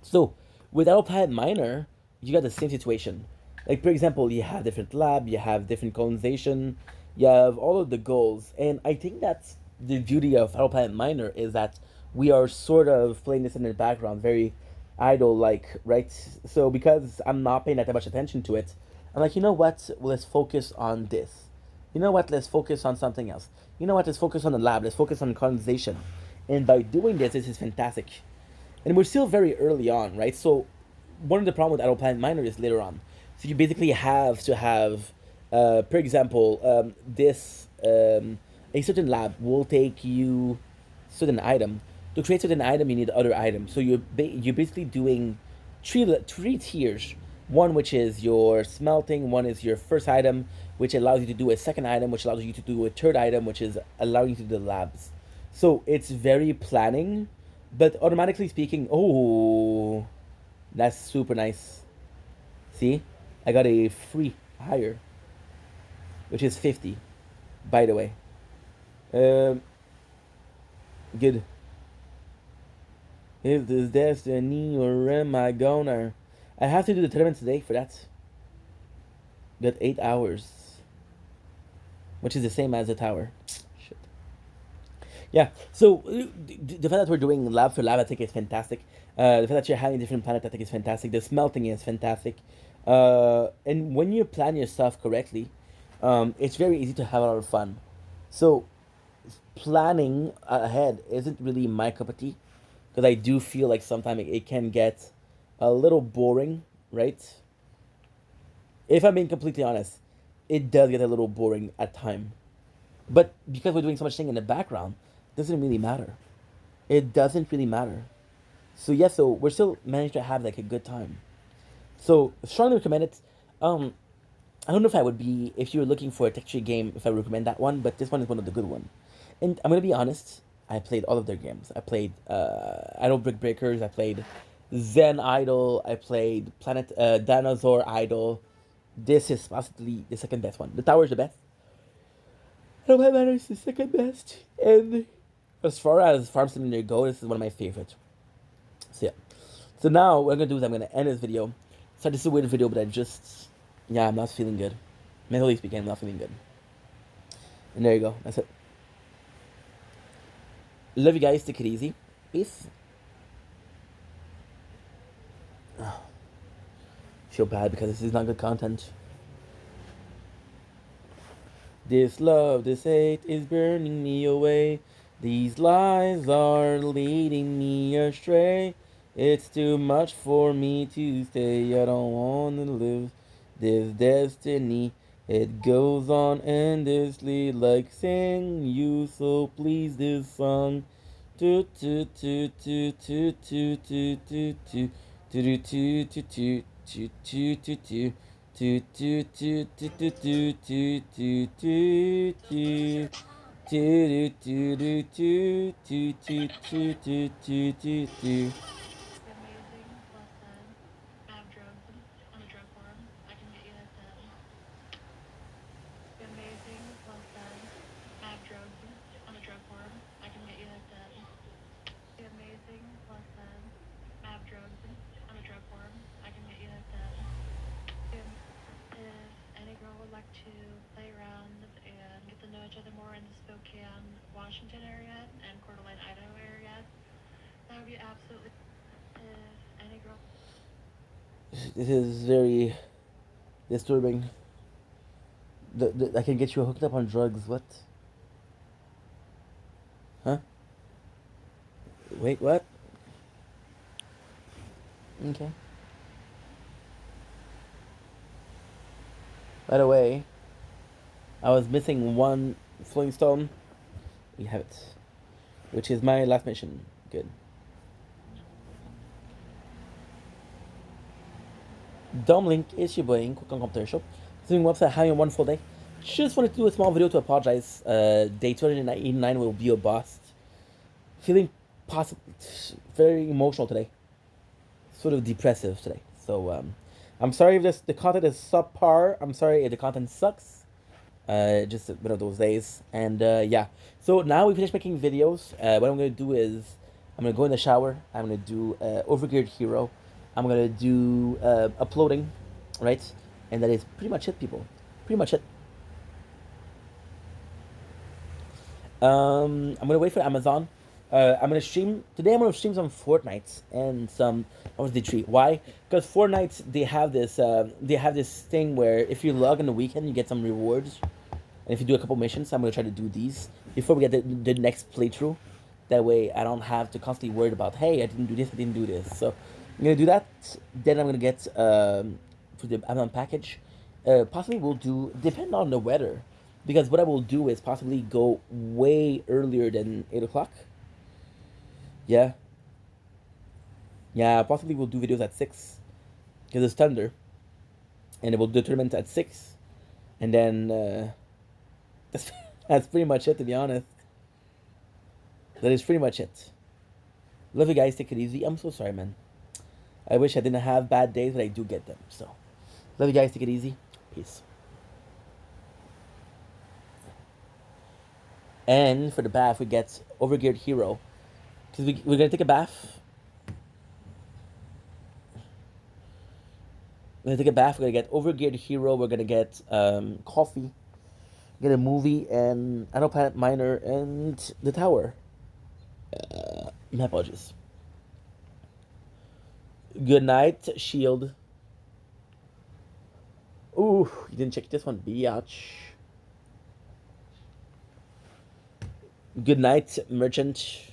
So, with Autopilot Miner, you got the same situation. Like, for example, you have different lab, you have different colonization, you have all of the goals. And I think that's the beauty of Autopilot Miner is that we are sort of playing this in the background, very idle like, right? So, because I'm not paying that much attention to it, I'm like, you know what? Let's focus on this. You know what? Let's focus on something else. You know what? Let's focus on the lab. Let's focus on colonization. And by doing this is fantastic. And we're still very early on, right? So one of the problems with Autopilot Miner is later on. So you basically have to have, for example, a certain lab will take you certain item. To create certain item, you need other items. So you're basically doing three tiers. One which is your smelting, one is your first item, which allows you to do a second item, which allows you to do a third item, which is allowing you to do the labs. So it's very planning, but automatically speaking, oh, that's super nice. See, I got a free hire, which is 50, by the way. Um, good. Is this destiny or am I gonna? I have to do the tournament today for that. Got 8 hours, which is the same as the tower. Shit. Yeah. So the fact that we're doing lab for lab, I think is fantastic. The fact that you're having different planets, I think is fantastic. The smelting is fantastic. And when you plan your stuff correctly, it's very easy to have a lot of fun. So planning ahead isn't really my cup of tea because I do feel like sometimes it can get a little boring, right? If I'm being completely honest, it does get a little boring at time. But because we're doing so much thing in the background, it doesn't really matter. It doesn't really matter. So yeah, so we're still managing to have like a good time. So strongly recommend it. Um, I don't know if I would be if you're looking for a texture game if I would recommend that one, but this one is one of the good ones. And I'm gonna be honest, I played all of their games. I played Idol Brick Breakers. I played Zen Idol. I played Planet Dinosaur Idol. This is possibly the second best one. The tower is the best. No, my manner is the second best. And as far as Farm Simulator go, this is one of my favorites. So yeah. So now what I'm gonna do is I'm gonna end this video. So this is a weird video, but I'm not feeling good. Mentally speaking, I'm not feeling good. And there you go. That's it. Love you guys. Take it easy. Peace. Feel bad because this is not good content. This love, this hate is burning me away. These lies are leading me astray. It's too much for me to stay. I don't wanna live this destiny. It goes on endlessly like sing you so please this song. Do do do do do do do do do do do do do do do do do. Do do do do do do do do do do. Do do do do do do do do do do do. This is very disturbing. I can get you hooked up on drugs. What? Huh? Wait, what? Okay. By the way, I was missing one flowing stone. We have it. Which is my last mission. Good. Link is your boy, quick on computer shop. Doing website, having a wonderful day. Just wanted to do a small video to apologize. Day 289 will be a bust. Feeling very emotional today. Sort of depressive today. So I'm sorry if the content is subpar. I'm sorry if the content sucks. Just one of those days. And yeah. So now we finished making videos. What I'm gonna do is I'm gonna go in the shower. I'm gonna do Overgeared Hero. I'm gonna do uploading, right? And that is pretty much it, people. Pretty much it. I'm gonna wait for Amazon. I'm gonna stream today. I'm gonna stream some Fortnite and some obviously Tree. Why? Because Fortnite they have this thing where if you log on the weekend, you get some rewards, and if you do a couple missions, I'm gonna try to do these before we get the next playthrough. That way, I don't have to constantly worry about hey, I didn't do this, I didn't do this. So I'm gonna do that. Then I'm gonna get for the Amazon package. Possibly we'll do depend on the weather. Because what I will do is possibly go way earlier than 8 o'clock. Yeah. Yeah, possibly we'll do videos at 6. Because it's thunder. And it will do the tournament at 6. And then, that's pretty much it, to be honest. That is pretty much it. Love you guys, take it easy. I'm so sorry, man. I wish I didn't have bad days, but I do get them. So, love you guys, take it easy. Peace. And for the bath, we get Overgeared Hero. Because we're going to take a bath. We're going to take a bath. We're going to get Overgeared Hero. We're going to get coffee. Get a movie and Anno Planet Miner and the tower. My apologies. Good night, Shield. Ooh, you didn't check this one, biatch. Good night, Merchant.